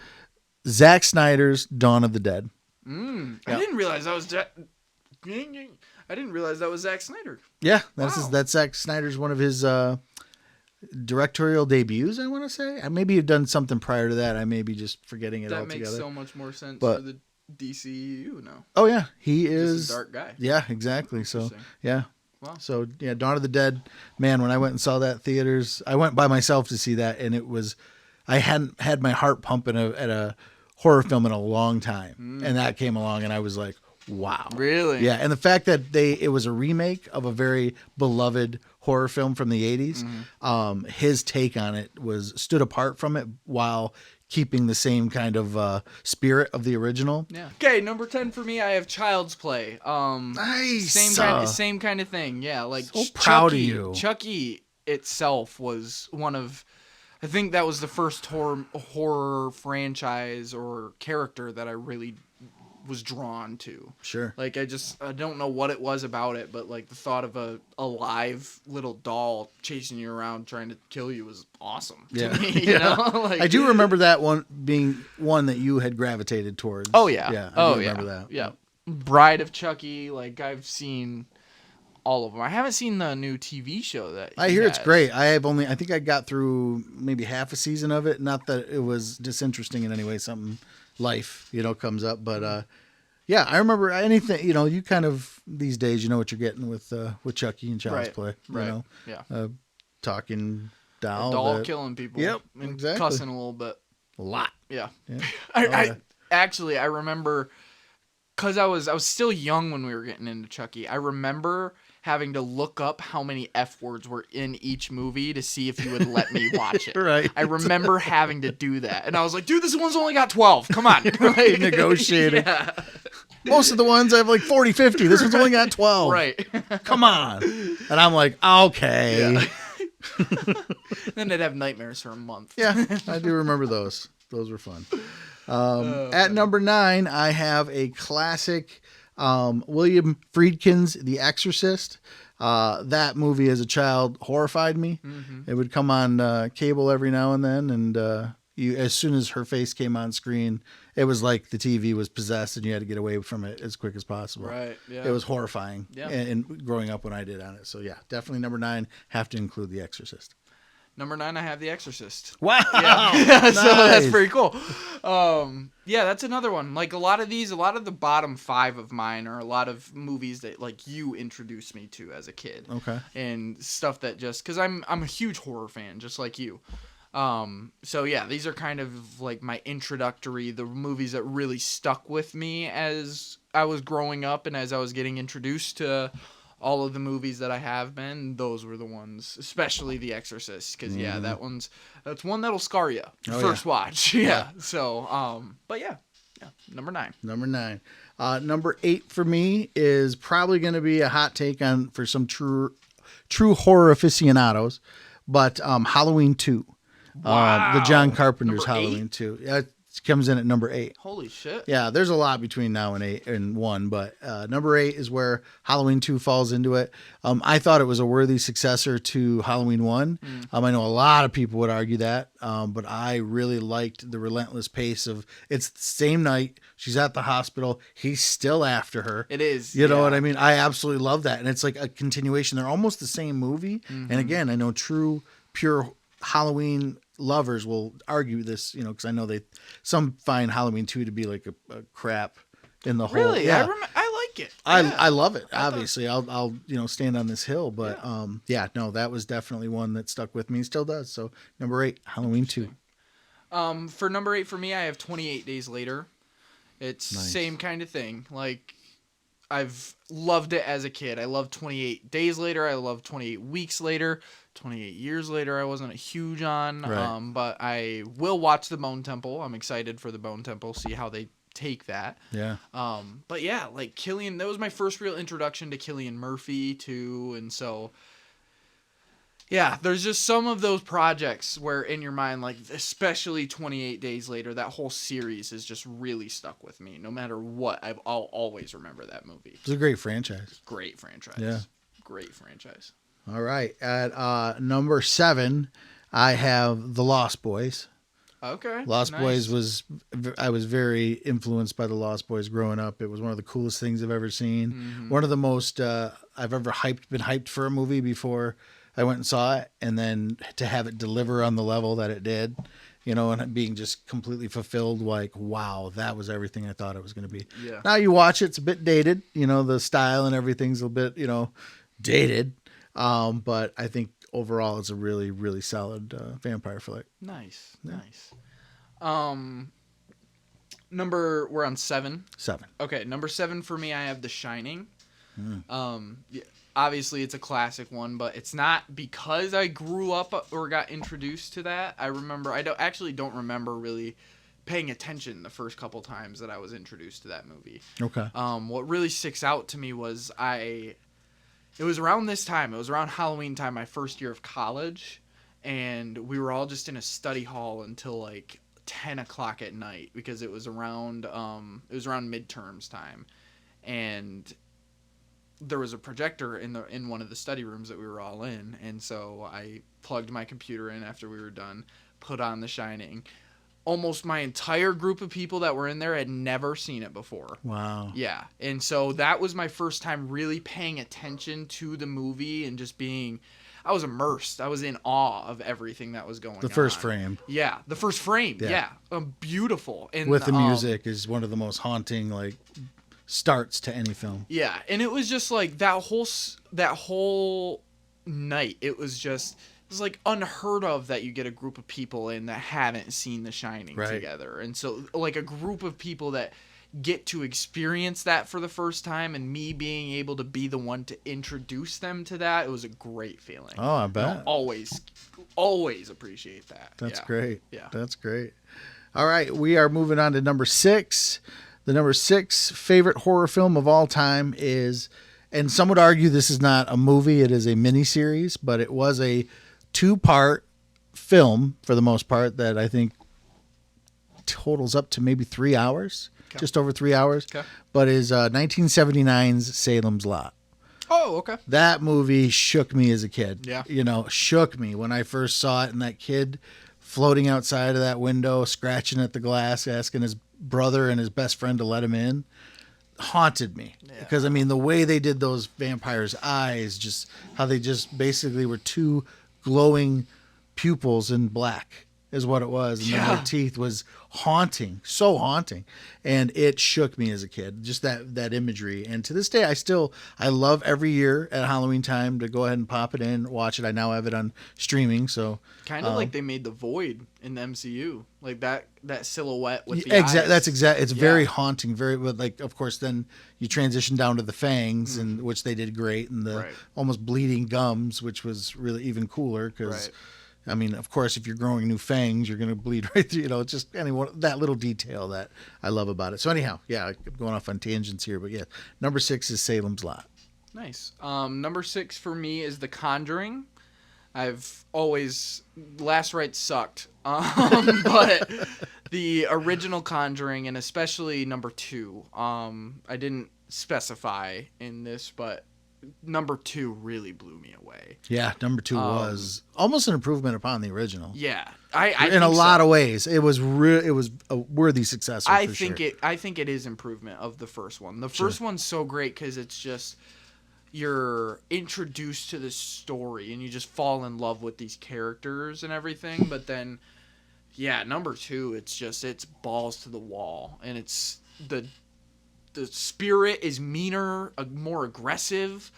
Zack Snyder's Dawn of the Dead. I Yep. didn't realize that was I didn't realize that was Zack Snyder. Yeah, Wow. that's Zack Snyder's one of his directorial debuts, I want to say. I maybe have done something prior to that. I may be just forgetting it That altogether. makes so much more sense But- for the DCU now. Oh yeah, he Just is a dark guy. Yeah, exactly. So Interesting. yeah. Wow. So yeah, Dawn of the Dead, man, when I went and saw that theaters, I went by myself to see that, and it was, I hadn't had my heart pumping at a horror film in a long time. And that came along and I was like, wow. Really? Yeah. And the fact that it was a remake of a very beloved horror film from the 80s, his take on it stood apart from it while keeping the same kind of spirit of the original. Yeah. Okay, number 10 for me, I have Child's Play. Nice. Same kind of thing. Yeah, like So proud of Chucky, you. Chucky itself was one of, I think that was the first horror franchise or character that I really was drawn to. Sure. Like I don't know what it was about it, but like the thought of a alive little doll chasing you around trying to kill you was awesome to me, you know? Like, I do remember that one being one that you had gravitated towards. Oh yeah. Yeah. I do remember that. Yeah. Bride of Chucky, like I've seen all of them. I haven't seen the new TV show that I he hear it's has. great. I think I got through maybe half a season of it. Not that it was disinteresting in any way. Something life, comes up, but yeah, I remember anything. You kind of these days, you know what you're getting with Chucky and Child's Play. Right. Yeah. Talking doll, A doll killing people. Yep, and exactly. cussing a little bit. a lot. Yeah. Yeah. I remember because I was still young when we were getting into Chucky. I remember having to look up how many F words were in each movie to see if you would let me watch it. Right. I remember having to do that. And I was like, dude, this one's only got 12. Come on. Like, Negotiating. Yeah. Most of the ones I have like 40, 50. This one's only got 12. Right. Come on. And I'm like, okay. Yeah. Then I'd have nightmares for a month. Yeah, I do remember those. Those were fun. At number 9, I have a classic William Friedkin's The Exorcist. That movie as a child horrified me. Mm-hmm. It would come on cable every now and then, and as soon as her face came on screen, it was like the TV was possessed, and you had to get away from it as quick as possible. Right. Yeah. It was horrifying. Yeah. And growing up when I did on it, so yeah, definitely number 9. Have to include The Exorcist. Number 9, I have The Exorcist. Wow. Yeah. So that's Nice. pretty cool. Yeah, that's another one. Like a lot of the bottom 5 of mine are a lot of movies that like you introduced me to as a kid. Okay. And stuff that just because I'm a huge horror fan, just like you. So yeah, these are kind of like my introductory, the movies that really stuck with me as I was growing up and as I was getting introduced to all of the movies that I have been. Those were the ones, especially The Exorcist, because yeah, that's one that'll scar you first watch. Yeah. So, but yeah, number 9. Number 9. Number 8 for me is probably going to be a hot take for some true horror aficionados, but Halloween 2. Wow. The John Carpenter's Number 8? Halloween 2. Yeah, it comes in at number 8. Holy shit. Yeah, there's a lot between now and 8 and 1, but number 8 is where Halloween 2 falls into it. I thought it was a worthy successor to Halloween 1. I know a lot of people would argue that, but I really liked the relentless pace of it's the same night. She's at the hospital. He's still after her. It is. You know what I mean? I absolutely love that. And it's like a continuation. They're almost the same movie. And again, I know pure Halloween lovers will argue this, because I know some find Halloween 2 to be like a crap in the whole. Really? Yeah. I like it. I love it. Obviously, I'll stand on this hill, but no, that was definitely one that stuck with me. Still does. So number 8, Halloween 2. For number 8 for me, I have 28 Days Later. It's Nice. same kind of thing. Like I've loved it as a kid. I love 28 Days Later. I love 28 Weeks Later. 28 Years Later, I wasn't a huge on. Right. But I will watch the Bone Temple. I'm excited for the Bone Temple. See how they take that. Yeah. But yeah, like Cillian, that was my first real introduction to Cillian Murphy too, and so yeah, there's just some of those projects where in your mind, like especially 28 Days Later, that whole series has just really stuck with me. No matter what, I'll always remember that movie. It's a great franchise. Great franchise. Yeah. Great franchise. All right. At number 7, I have The Lost Boys. Okay. Lost Nice. Boys I was very influenced by The Lost Boys growing up. It was one of the coolest things I've ever seen. Mm-hmm. One of the most I've ever been hyped for a movie before I went and saw it, and then to have it deliver on the level that it did, and being just completely fulfilled. Like, wow, that was everything I thought it was going to be. Yeah. Now you watch it, it's a bit dated. The style and everything's a bit, dated. But I think overall it's a really, really solid vampire flick. Nice. Yeah. Nice. We're on 7. 7. Okay, number 7 for me, I have The Shining. Mm. Yeah, obviously it's a classic one, but it's not because I grew up or got introduced to that. I don't remember really paying attention the first couple times that I was introduced to that movie. Okay. What really sticks out to me was it was around this time. It was around Halloween time, my first year of college, and we were all just in a study hall until like 10 o'clock at night because it was around midterms time, and there was a projector in one of the study rooms that we were all in, and so I plugged my computer in after we were done, put on The Shining. Almost my entire group of people that were in there had never seen it before. Wow. Yeah, and so that was my first time really paying attention to the movie and just I was immersed. I was in awe of everything that was going on. The first frame. Yeah, the first frame. Yeah, beautiful. And with the music is one of the most haunting starts to any film. Yeah, and it was just like that whole night. It was like unheard of that you get a group of people in that haven't seen The Shining together, and so like a group of people that get to experience that for the first time, and me being able to be the one to introduce them to that, it was a great feeling. Oh, I bet. Always appreciate that. That's great. Yeah, that's great. All right, we are moving on to number 6. The number 6 favorite horror film of all time is, and some would argue this is not a movie, it is a miniseries, but it was a 2-part film for the most part that I think totals up to maybe 3 hours, just over 3 hours, but is 1979's Salem's Lot. Oh, okay. That movie shook me as a kid. Yeah. Shook me when I first saw it, and that kid floating outside of that window, scratching at the glass, asking his brother and his best friend to let him in, haunted me. Because, I mean, the way they did those vampires' eyes, just how they just basically were 2 glowing pupils in black is what it was. And then their teeth was haunting, so haunting. And it shook me as a kid, just that imagery. And to this day, I love every year at Halloween time to go ahead and pop it in, watch it. I now have it on streaming. So kind of like they made the Void in the MCU, like that silhouette with the eyes. That's exact. It's very haunting. Very, but like, of course, then you transition down to the fangs, and which they did great, and the almost bleeding gums, which was really even cooler because. I mean, of course, if you're growing new fangs, you're going to bleed right through. It's just that little detail that I love about it. So anyhow, I'm going off on tangents here, but yeah, number 6 is Salem's Lot. Nice. Number 6 for me is The Conjuring. I've always last rites sucked, but the original Conjuring, and especially number 2. I didn't specify in this, but number 2 really blew me away. Yeah, number 2 was almost an improvement upon the original. Yeah, I in a lot of ways, it was a worthy successor. I think it is improvement of the first one. The first one's so great because it's just you're introduced to the story and you just fall in love with these characters and everything. But then, number 2, it's balls to the wall, and it's the spirit is meaner, more aggressive.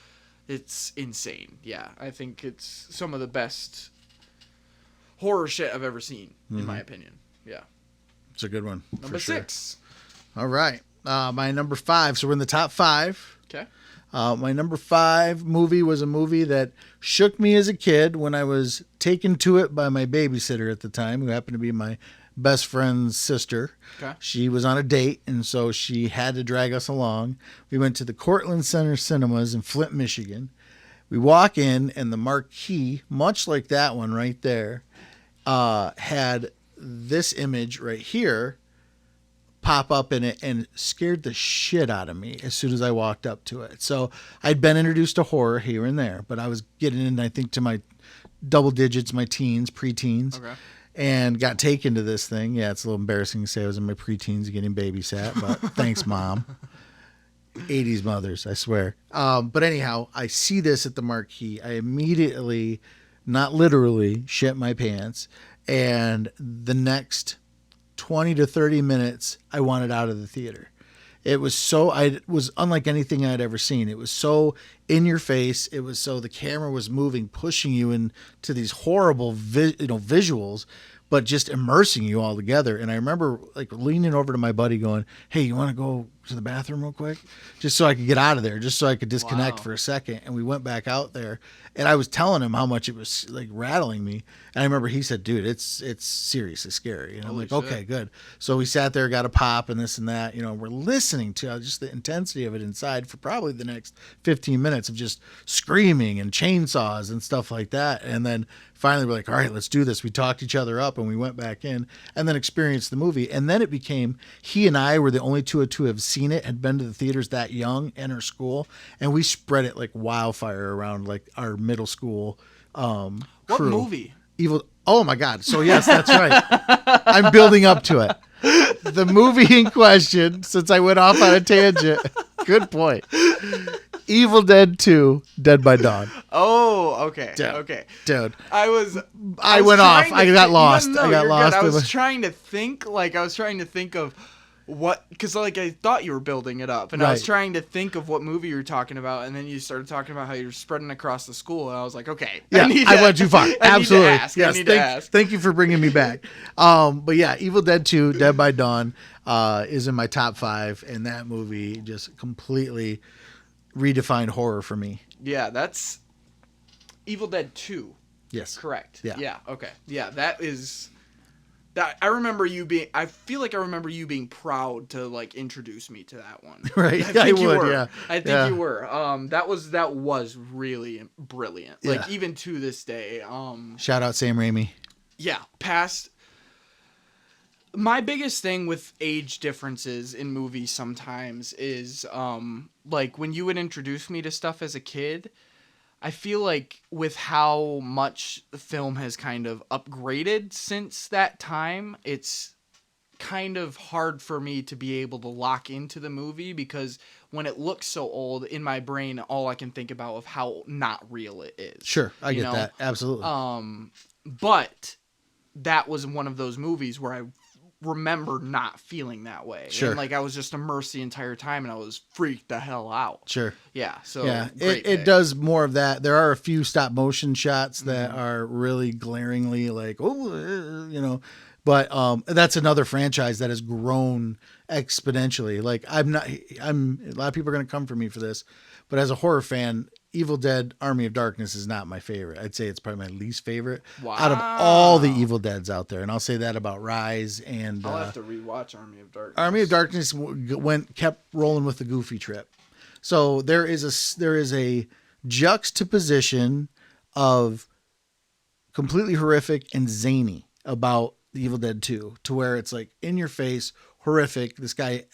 It's insane. Yeah, I think it's some of the best horror shit I've ever seen, in my opinion. Yeah. It's a good one. Number 6. All right. My number 5. So we're in the top 5. Okay. My number 5 movie was a movie that shook me as a kid when I was taken to it by my babysitter at the time, who happened to be my best friend's sister. Okay. She was on a date, and so she had to drag us along. We went to the Cortland Center Cinemas in Flint, Michigan. We walk in, and the marquee, much like that one right there, had this image right here pop up in it and scared the shit out of me as soon as I walked up to it. So I'd been introduced to horror here and there, but I was getting in, I think, to my double digits, my teens, preteens, Okay. and got taken to this thing. Yeah, it's a little embarrassing to say I was in my preteens getting babysat, but thanks, Mom. 80s mothers, I swear. But anyhow, I see this at the marquee. I immediately, not literally, shit my pants. And the next 20 to 30 minutes, I wanted out of the theater. It was so, I was unlike anything I'd ever seen. It was so in your face. It was so the camera was moving, pushing you into these horrible, visuals, but just immersing you all together. And I remember like leaning over to my buddy going, "Hey, you want to go to the bathroom real quick?" Just so I could get out of there, just so I could disconnect Wow. for a second. And we went back out there, and I was telling him how much it was like rattling me. And I remember he said, "Dude, it's seriously scary." And I'm Holy like, shit. "Okay, good." So we sat there, got a pop and this and that. We're listening to just the intensity of it inside for probably the next 15 minutes of just screaming and chainsaws and stuff like that. And then finally we're like, "All right, let's do this." We talked each other up and we went back in and then experienced the movie. And then it became, he and I were the only two to have seen it, had been to the theaters that young in our school. And we spread it like wildfire around like our middle school What crew. movie? Evil. Oh my God. So yes, that's right. I'm building up to it. The movie in question, since I went off on a tangent, good point. Evil Dead 2, Dead by Dawn. Oh, okay. Dude. Okay. Dude, I was went off. I got lost. No, I got you're lost. Good. I was trying to think. Like I was trying to think of what, because like I thought you were building it up, and I was Right. trying to think of what movie you were talking about, and then you started talking about how you're spreading across the school, and I was like, okay, Yeah, I went too far. Absolutely. I Yes, need to ask. thank you for bringing me back. But yeah, Evil Dead 2, Dead by Dawn, is in my top 5, and that movie just completely redefined horror for me. Yeah, that's Evil Dead 2. Yes. Correct. Yeah. Yeah. Okay. Yeah, that is. That I remember you being. I feel like I remember you being proud to like introduce me to that one. Right. I think you would, were. yeah. I think Yeah. you were. That was really brilliant. Like Yeah. even to this day. Shout out Sam Raimi. Yeah. Past. My biggest thing with age differences in movies sometimes is like when you would introduce me to stuff as a kid. I feel like with how much the film has kind of upgraded since that time, it's kind of hard for me to be able to lock into the movie because when it looks so old in my brain, all I can think about of how not real it is. Sure, I you get know? that. Absolutely. But that was one of those movies where I remember not feeling that way. Sure. And like I was just immersed the entire time and I was freaked the hell out. Sure. Yeah. So Yeah, great it pick. does more of that. There are a few stop motion shots that are really glaringly like, but that's another franchise that has grown exponentially. Like a lot of people are going to come for me for this, but as a horror fan, Evil Dead Army of Darkness is not my favorite. I'd say it's probably my least favorite out of all the Evil Deads out there. And I'll say that about Rise and I'll have to rewatch Army of Darkness. Army of Darkness kept rolling with the goofy trip. So there is a juxtaposition of completely horrific and zany about the Evil Dead 2 to where it's like in your face, horrific. This guy,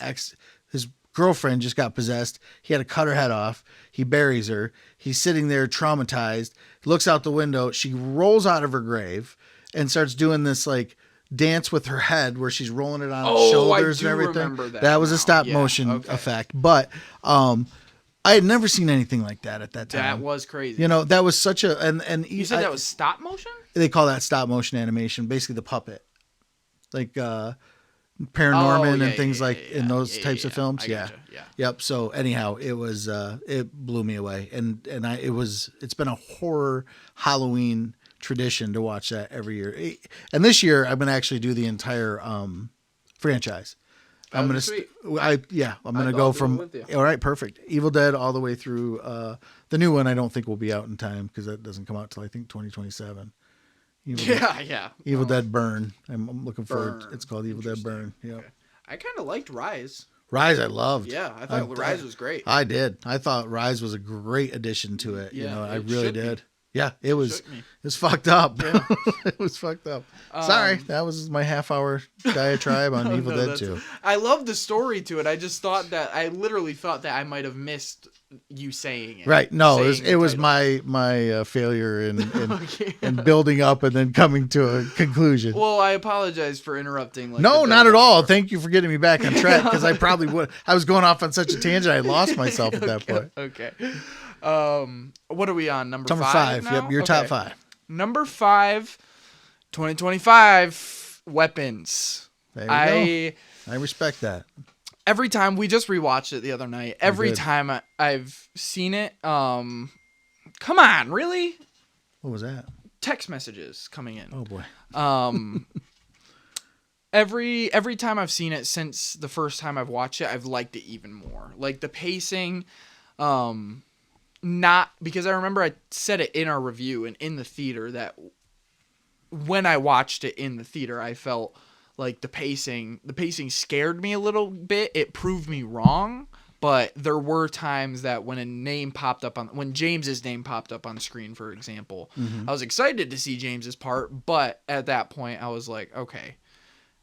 his girlfriend just got possessed. He had to cut her head off. He buries her. He's sitting there traumatized. He looks out the window. She rolls out of her grave and starts doing this like dance with her head where she's rolling it on its shoulders and everything. Remember that That was now. a stop Yeah, motion okay. effect. But I had never seen anything like that at that time. That was crazy. That was such a and You said that was stop motion? they call that stop motion animation, basically the puppet. Like Paranorman and things in those types of films. I Yeah. gotcha. Yeah. Yep. So anyhow, it was it blew me away, and it's been a horror Halloween tradition to watch that every year. And this year, I'm gonna actually do the entire franchise. I'm gonna I'm gonna go I'll do it from with you. all right, perfect. Evil Dead all the way through the new one. I don't think will be out in time because that doesn't come out till I think 2027. Yeah. Evil Dead Burn. I'm looking forward. Burn. It's called Evil Dead Burn. Yeah. Okay. I kind of liked Rise. Rise, I loved. Yeah, I thought Rise was great. I did. I thought Rise was a great addition to it. Yeah, I it really should be. did. Yeah, it was Shook me. fucked up. Yeah. It was fucked up. Sorry, that was my half-hour diatribe on Evil Dead 2. I love the story to it. I just thought that I literally thought that I might have missed you saying it. Right. No, saying it was the my failure in Okay. building up and then coming to a conclusion. Well, I apologize for interrupting. Like, No, the not at build-up. all. Thank you for getting me back on track because I probably would. I was going off on such a tangent, I lost myself at that point. Okay. What are we on? Number Number five? five. Yep, your top 5. Number 5, 2025 weapons. There you go. I respect that. Every time we just rewatched it the other night. Every did. time I've seen it, come on, really? What was that? Text messages coming in. Oh boy. Every time I've seen it since the first time I've watched it, I've liked it even more. Like the pacing, not because I remember I said it in our review and in the theater that when I watched it in the theater, I felt like the pacing scared me a little bit. It proved me wrong, but there were times that when when James's name popped up on screen, for example, I was excited to see James's part, but at that point I was like, okay,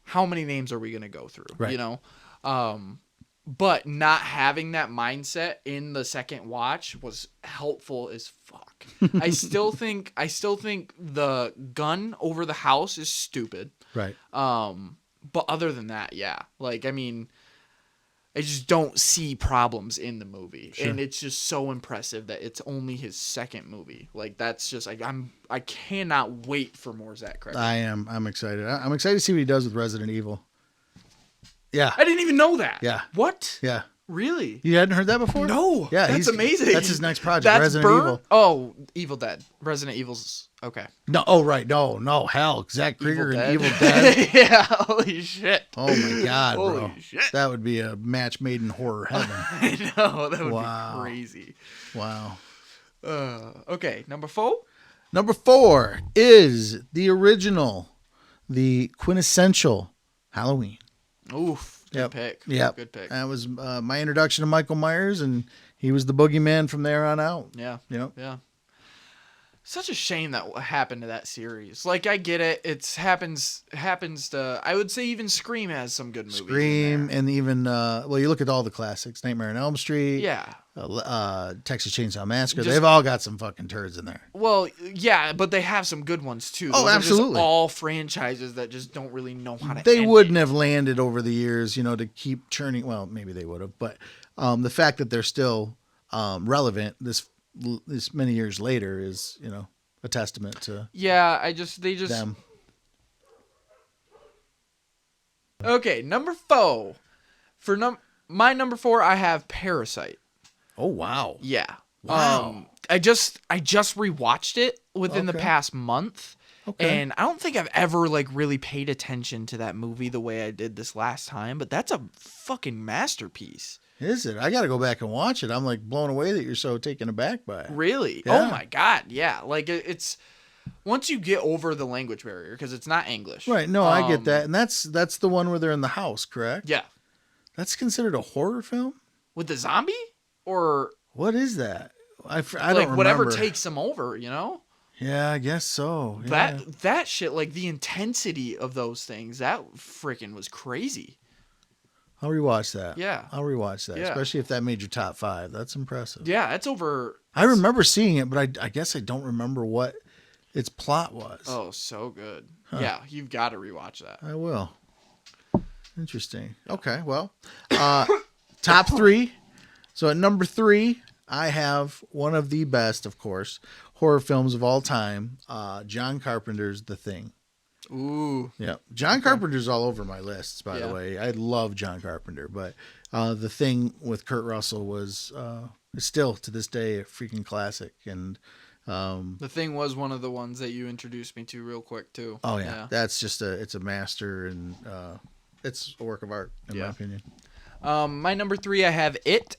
how many names are we going to go through? Right. You know? But not having that mindset in the second watch was helpful as fuck. I still think the gun over the house is stupid. Right. But other than that, yeah. Like, I mean, I just don't see problems in the movie. Sure. And it's just so impressive that it's only his second movie. Like, that's just like I cannot wait for more Zach Cregger. I'm excited. I'm excited to see what he does with Resident Evil. Yeah. I didn't even know that. Yeah. What? Yeah. Really? You hadn't heard that before? No. Yeah, that's amazing. That's his next project, That's Resident Burn? Evil. Oh, Evil Dead. Resident Evil's okay. No, oh right, no, hell, Zach Krieger and Evil Evil Dead. Yeah, holy shit. Oh my god, Holy bro, shit. that would be a match made in horror heaven. I know, that would Wow. be crazy. Wow. Okay, number 4. Number 4 is the original, the quintessential Halloween. Oof. Good Yep. pick. Yep. Good pick. That was my introduction to Michael Myers, and he was the boogeyman from there on out. Yeah. Yep. Yeah. Such a shame that happened to that series. Like, I get it. It happens to, I would say even Scream has some good movies. Scream, and even well, you look at all the classics, Nightmare on Elm Street, Yeah. Texas Chainsaw Massacre. Just- They've all got some fucking turds in there. Well, yeah, but they have some good ones too. Oh, Those are just absolutely. all franchises that just don't really know how to. They end wouldn't it. have landed over the years, to keep churning. Well, maybe they would have, but the fact that they're still relevant this many years later is, a testament to Yeah, they just. them. Okay, number 4. My number 4, I have Parasite. Oh wow! Yeah. Wow. I just rewatched it within the Okay. past month. Okay. And I don't think I've ever like really paid attention to that movie the way I did this last time, but that's a fucking masterpiece. Is it? I got to go back and watch it. I'm like blown away that you're so taken aback by it. Really? Yeah. Oh my god, yeah. Like it's once you get over the language barrier because it's not English. Right? No, I get that, and that's the one where they're in the house, correct? Yeah. That's considered a horror film. With the zombie or What is that? I don't like remember. whatever takes them over, you know? Yeah, I guess so. Yeah. That shit, like the intensity of those things, that freaking was crazy. I'll rewatch that. Yeah. I'll rewatch that, Yeah. especially if that made your top 5. That's impressive. Yeah, it's over. I remember seeing it, but I guess I don't remember what its plot was. Oh, so good. Yeah, you've got to rewatch that. I will. Interesting. Okay, well, top 3. So at number 3, I have one of the best, of course, horror films of all time, John Carpenter's The Thing. Ooh. Yeah, John Carpenter's all over my lists, by the Yeah. way. I love John Carpenter, but The Thing with Kurt Russell was still to this day a freaking classic. And The Thing was one of the ones that you introduced me to real quick too. oh yeah, that's just it's a master, and it's a work of art in my opinion. My number 3, I have It.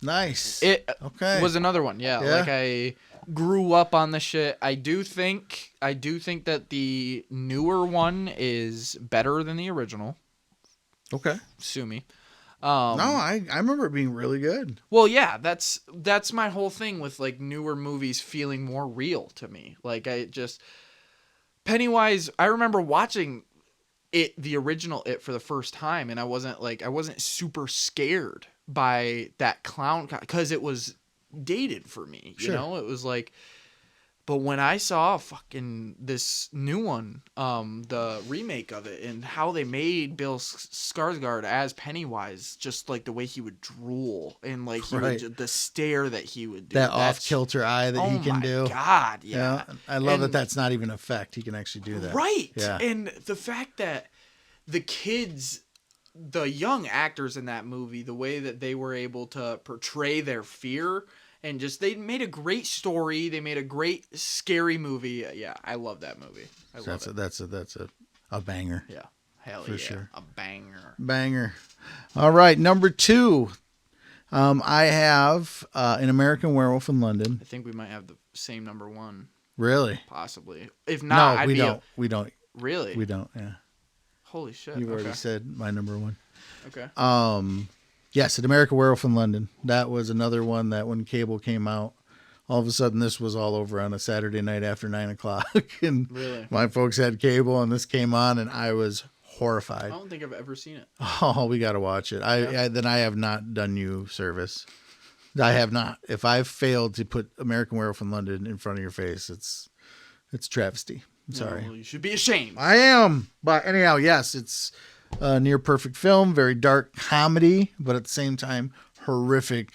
Nice. It Okay. was another one. Yeah, Yeah. like I grew up on the shit. I do think that the newer one is better than the original. Okay. Sue me. No, I remember it being really good. Well, yeah, that's my whole thing with like newer movies feeling more real to me. Like Pennywise, I remember watching the original It for the first time, and I wasn't super scared by that clown because it was dated for me. You Sure. know, it was like. But when I saw fucking this new one, the remake of it, and how they made Bill Skarsgård as Pennywise, just like the way he would drool and like the stare that he would do, that off kilter eye that he can do. Oh my god, yeah. I love that. That's not even effect. He can actually do that. Right. Yeah. And the fact that the kids, the young actors in that movie, the way that they were able to portray their fear. And just, they made a great story. They made a great, scary movie. Yeah, I love that movie. That's a banger. Yeah. Hell for yeah. sure. A banger. Banger. All right, number 2. I have An American Werewolf in London. I think we might have the same number 1. Really? Possibly. If not, no, we don't. We don't. Really? We don't. Yeah. Holy shit. You've already said my number 1. Okay. Yes, An American Werewolf in London. That was another one that when cable came out, all of a sudden this was all over on a Saturday night after 9 o'clock. And really? My folks had cable and this came on and I was horrified. I don't think I've ever seen it. Oh, we got to watch it. Then I have not done you service. I have not. If I've failed to put American Werewolf in London in front of your face, it's travesty. I'm sorry. Well, you should be ashamed. I am. But anyhow, yes, it's a near perfect film, very dark comedy, but at the same time, horrific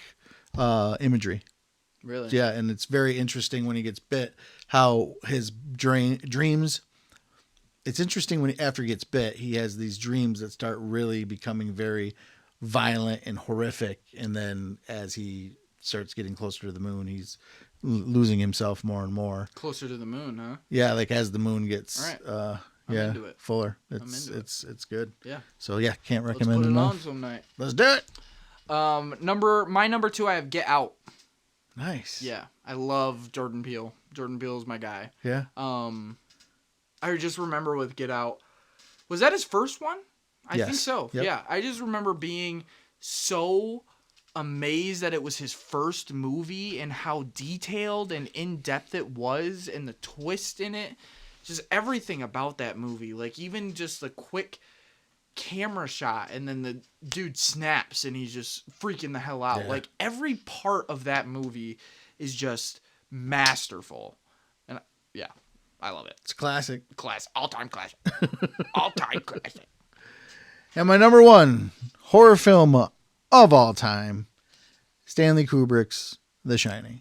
imagery. Really? Yeah, and it's very interesting when he gets bit, how his dreams. It's interesting when after he gets bit, he has these dreams that start really becoming very violent and horrific, and then as he starts getting closer to the moon, he's losing himself more and more. Closer to the moon, huh? Yeah, like as the moon gets I'm into it. fuller. It's good. Yeah. So yeah, can't recommend Let's put it enough. on some night. Let's do it. My number 2, I have Get Out. Nice. Yeah, I love Jordan Peele. Jordan Peele is my guy. Yeah. I just remember with Get Out. Was that his first one? I think so. Yep. Yeah, I just remember being so amazed that it was his first movie and how detailed and in-depth it was and the twist in it. Just everything about that movie. Like even just the quick camera shot and then the dude snaps and he's just freaking the hell out. Yeah. Like every part of that movie is just masterful. And yeah, I love it. It's a classic. All-time classic. All-time classic. And my number 1 horror film of all time, Stanley Kubrick's The Shining.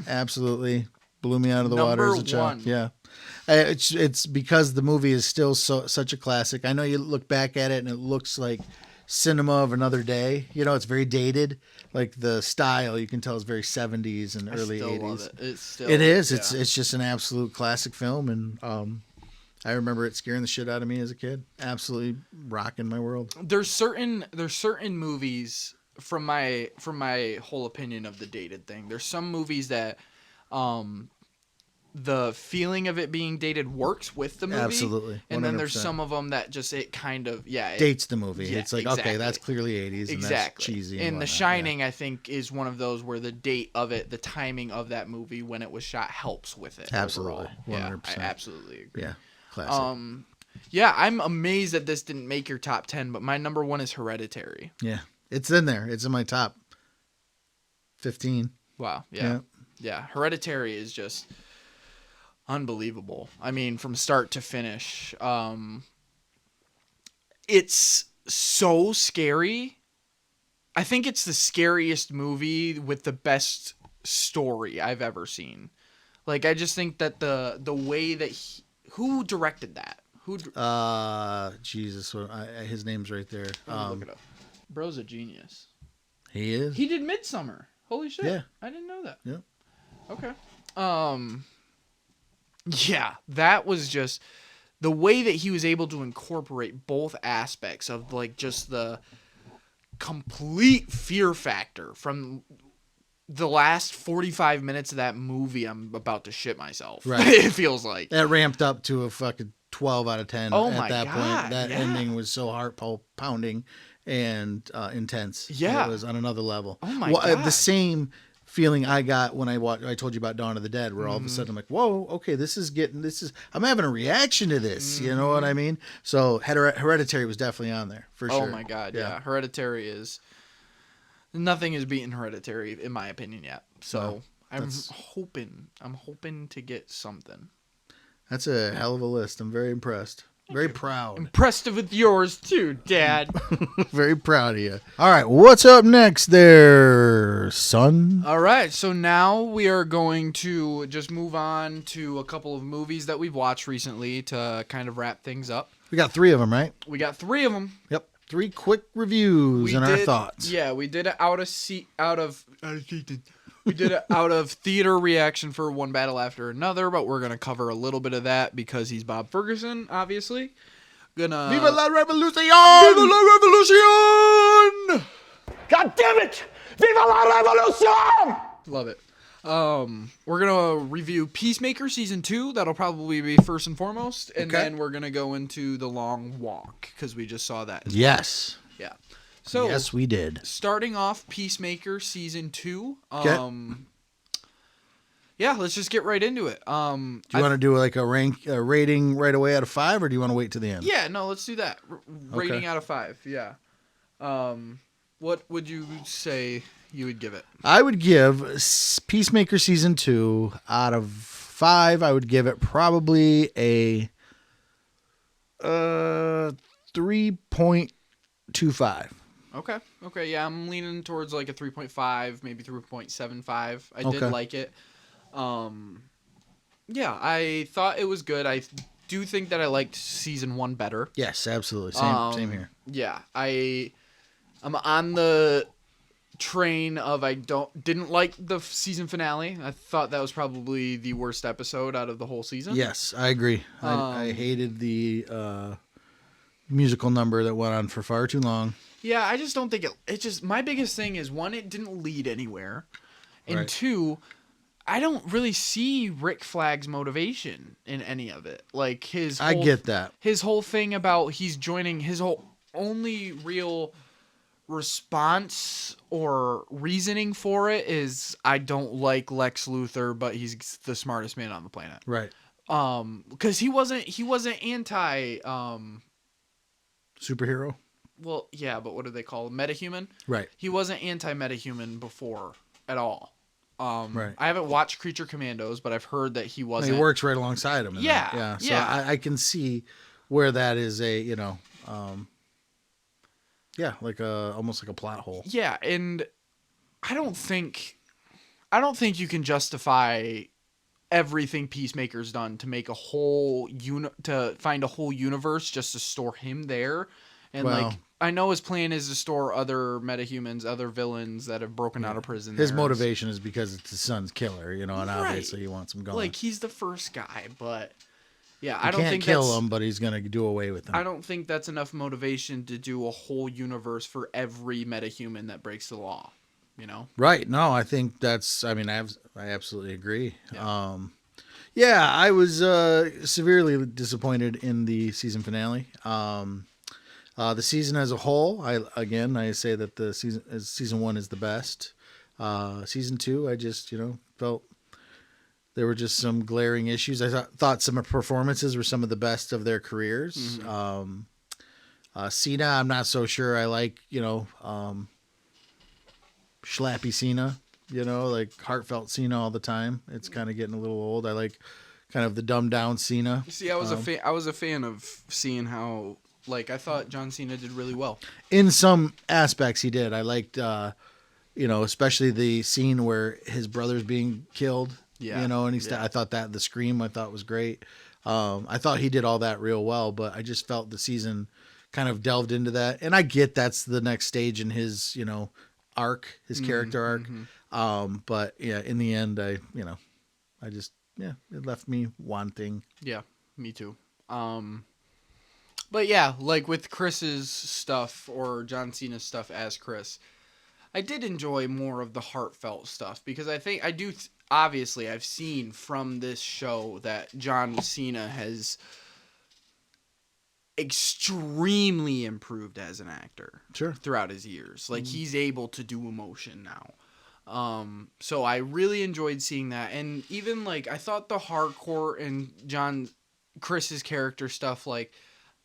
Absolutely blew me out of the water as a child. 1. Yeah. It's because the movie is still such a classic. I know you look back at it and it looks like cinema of another day. You know, it's very dated. Like the style, you can tell is very 70s and early 80s. Love it. It is. Yeah. It's just an absolute classic film, and I remember it scaring the shit out of me as a kid. Absolutely rocking my world. There's certain movies from my whole opinion of the dated thing. There's some movies that the feeling of it being dated works with the movie. Absolutely. 100%. And then there's some of them that just it kind of dates the movie. Yeah, it's like exactly. Okay, that's clearly 80s and that's cheesy. And The Shining, I think, is one of those where the date of it, the timing of that movie when it was shot helps with it. Absolutely. Overall. 100%. Yeah, I absolutely agree. Yeah. Classic. Yeah, I'm amazed that this didn't make your top 10, but my number 1 is Hereditary. Yeah. It's in there. It's in my top 15. Wow. Yeah. Hereditary is just unbelievable. I mean, from start to finish. It's so scary. I think it's the scariest movie with the best story I've ever seen. Like, I just think that the way that who directed that? Jesus, his name's right there. Look it up. Bro's a genius. He is. He did Midsummer. Holy shit. Yeah. I didn't know that. Yeah. Okay. Yeah, that was just the way that he was able to incorporate both aspects of like just the complete fear factor from the last 45 minutes of that movie. I'm about to shit myself. Right. It feels like that ramped up to a fucking 12 out of 10 Oh at my that God, point. That yeah. ending was so heart pounding and intense. Yeah. It was on another level. Oh my God. The same feeling I got when I told you about Dawn of the Dead, where all of a sudden I'm like, whoa, okay, I'm having a reaction to this. You know what I mean? So Hereditary was definitely on there for sure. Oh my God, yeah. Hereditary is nothing is beating Hereditary in my opinion yet. So Wow. I'm hoping to get something. That's a hell of a list. I'm very impressed. Very proud. Impressed with yours too, Dad. Very proud of you. All right, what's up next there, son? All right, so now we are going to just move on to a couple of movies that we've watched recently to kind of wrap things up. We got 3 of them, right? We got 3 of them. Yep. 3 quick reviews and our thoughts. Yeah, we did it out of theater reaction for One Battle After Another, but we're gonna cover a little bit of that because he's Bob Ferguson, obviously. Viva la Revolucion! Viva la Revolution! God damn it! Viva la Revolution! Love it. We're gonna review Peacemaker season 2. That'll probably be first and foremost, and then we're gonna go into The Long Walk because we just saw that. Yes. Yeah. So yes, we did. Starting off Peacemaker season 2. Okay. Yeah, let's just get right into it. Do you want to do like a rating right away out of 5, or do you want to wait to the end? Yeah, no, let's do that. Rating out of 5. Yeah. What would you say you would give it? I would give Peacemaker season 2 out of 5. I would give it probably a 3.25. Okay, yeah, I'm leaning towards like a 3.5, maybe 3.75. I did like it. Yeah, I thought it was good. I do think that I liked season 1 better. Yes, absolutely. Same here. Yeah, I'm on the train of didn't like the season finale. I thought that was probably the worst episode out of the whole season. Yes, I agree. I hated the musical number that went on for far too long. Yeah, I just don't think it just, my biggest thing is, 1, it didn't lead anywhere, and Right. 2, I don't really see Rick Flag's motivation in any of it. Like I get that. His whole thing about he's joining, his whole only real response or reasoning for it is, I don't like Lex Luthor, but he's the smartest man on the planet. Right. Because he wasn't anti Superhero? well, yeah, but what do they call it? Metahuman? Right. He wasn't anti-metahuman before at all. Right. I haven't watched Creature Commandos, but I've heard that he wasn't. He works right alongside him. Yeah. So I can see where that is like almost like a plot hole. Yeah, and I don't think you can justify everything Peacemaker's done to make a whole to find a whole universe just to store him there. And like, I know his plan is to store other metahumans, other villains that have broken out of prison. His motivation is because it's his son's killer, and obviously he wants him gone. Like, he's the first guy, but yeah, I don't think kill him, but he's gonna do away with him. I don't think that's enough motivation to do a whole universe for every metahuman that breaks the law. Right? No, I think that's. I mean, I absolutely agree. Yeah. I was severely disappointed in the season finale. The season as a whole, I say that the season 1 is the best. Season 2, I just felt there were just some glaring issues. I thought some performances were some of the best of their careers. Mm-hmm. Cena, I'm not so sure I like. Schlappy Cena, like heartfelt Cena all the time. It's kind of getting a little old. I like kind of the dumbed down Cena. See, I was a fan of seeing how. Like, I thought John Cena did really well. In some aspects, he did. I liked, especially the scene where his brother's being killed. Yeah. And I thought that the scream I thought was great. I thought he did all that real well, but I just felt the season kind of delved into that. And I get that's the next stage in his, arc, his character arc. Mm-hmm. But yeah, in the end, it left me wanting. Yeah, me too. But yeah, like with Chris's stuff or John Cena's stuff as Chris, I did enjoy more of the heartfelt stuff because obviously I've seen from this show that John Cena has extremely improved as an actor. Sure. Throughout his years. Like, he's able to do emotion now. So I really enjoyed seeing that. And even, like, I thought the hardcore and Chris's character stuff, like,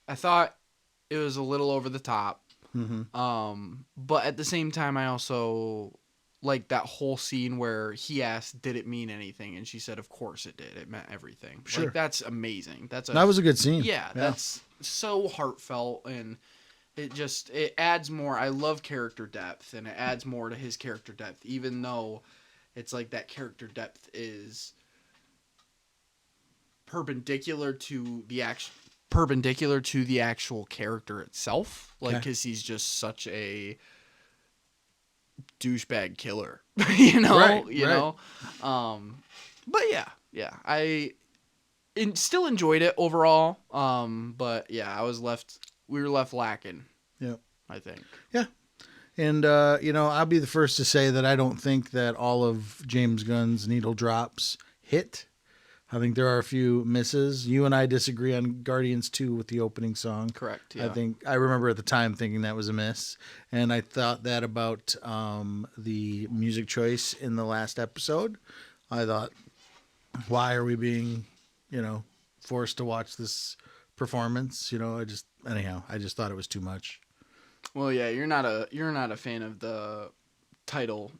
I thought it was a little over the top. But at the same time, I also like that whole scene where he asked, "Did it mean anything?" And she said, "Of course it did. It meant everything." Sure. Like, that's amazing. That was a good scene. Yeah, that's so heartfelt, and it adds more. I love character depth, and it adds more to his character depth, even though it's like that character depth is perpendicular to the actual character itself, like, because he's just such a douchebag killer, you know. But yeah, I still enjoyed it overall, but yeah, we were left lacking. Yep. I think. Yeah. And, I'll be the first to say that I don't think that all of James Gunn's needle drops hit. I think there are a few misses. You and I disagree on Guardians 2 with the opening song. Correct, yeah. I remember at the time thinking that was a miss. And I thought that about the music choice in the last episode. I thought, why are we being, forced to watch this performance? I just thought it was too much. Well, yeah, you're not a fan of the title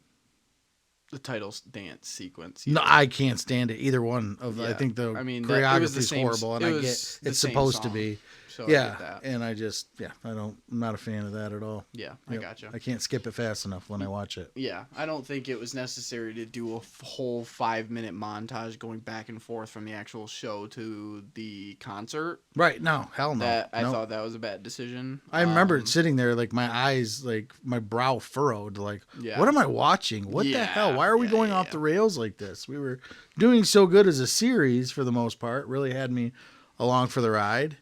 dance sequence. No, I can't stand it. Either one of I think the choreography is horrible, and I get it's supposed to be. So and I'm not a fan of that at all. Yeah, I gotcha. I can't skip it fast enough when I watch it. Yeah, I don't think it was necessary to do a whole 5-minute montage going back and forth from the actual show to the concert. Right? No, hell no. I thought that was a bad decision. I remember sitting there, like my eyes, like my brow furrowed. Like, what am I watching? What the hell? Why are we going off the rails like this? We were doing so good as a series for the most part. Really had me along for the ride.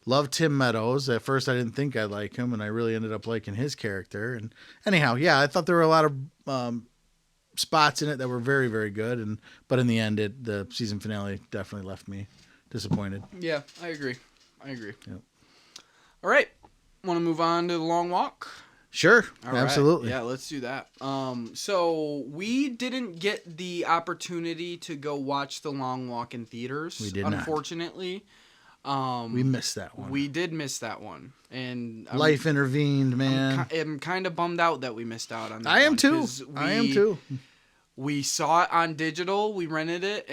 Love Tim Meadows. At first, I didn't think I'd like him, and I really ended up liking his character. And anyhow, I thought there were a lot of spots in it that were very, very good. But in the end, the season finale definitely left me disappointed. Yeah, I agree. Yep. All right, want to move on to the long walk? Sure, All absolutely. Right. Yeah, let's do that. So we didn't get the opportunity to go watch the long walk in theaters. We did unfortunately. We missed that one. We did miss that one, and life intervened, man. I'm kind of bummed out that we missed out on that. I am too. We saw it on digital. We rented it,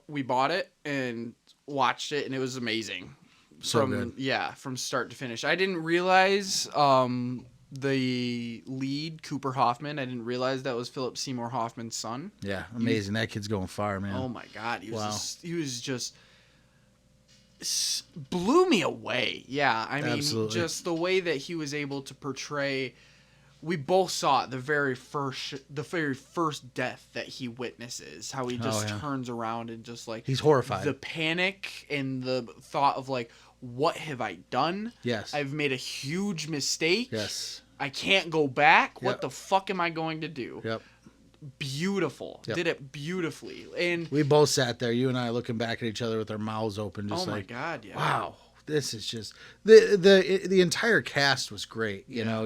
we bought it and watched it, and it was amazing. So good. From start to finish. I didn't realize the lead, Cooper Hoffman. I didn't realize that was Philip Seymour Hoffman's son. Yeah, amazing. That kid's going far, man. Oh my God, he was just blew me away. Yeah, I mean, absolutely. Just the way that he was able to portray. We both saw it the very first death that he witnesses. How he just turns around and just like he's horrified. The panic and the thought of like, what have I done? Yes, I've made a huge mistake. Yes, I can't go back. What the fuck am I going to do? Yep. Beautiful. Yep. Did it beautifully. And we both sat there, you and I, looking back at each other with our mouths open, just my God, yeah. Wow, this is just the entire cast was great. You know,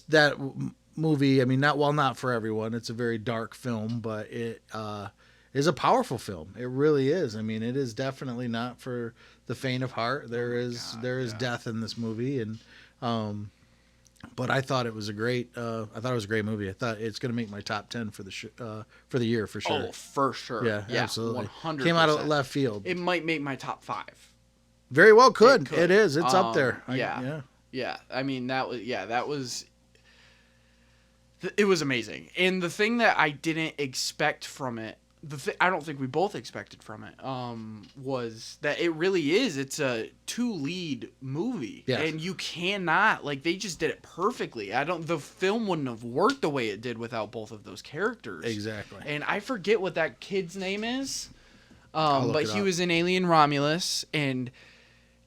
that movie. I mean, not for everyone. It's a very dark film, but it is a powerful film. It really is. I mean, it is definitely not for the faint of heart. There is death in this movie, and but I thought it was a great. I thought it was a great movie. I thought it's going to make my top 10 for the year for sure. Oh, for sure. Yeah, absolutely. 100%. Came out of left field. It might make my top 5. Very well could. It is. It's up there. Yeah. I mean, that was. It was amazing, and the thing that I didn't expect from it. I don't think we both expected from it was that it really is. It's a 2-lead movie, and you cannot they just did it perfectly. The film wouldn't have worked the way it did without both of those characters. Exactly. And I forget what that kid's name is, but he was in Alien Romulus, and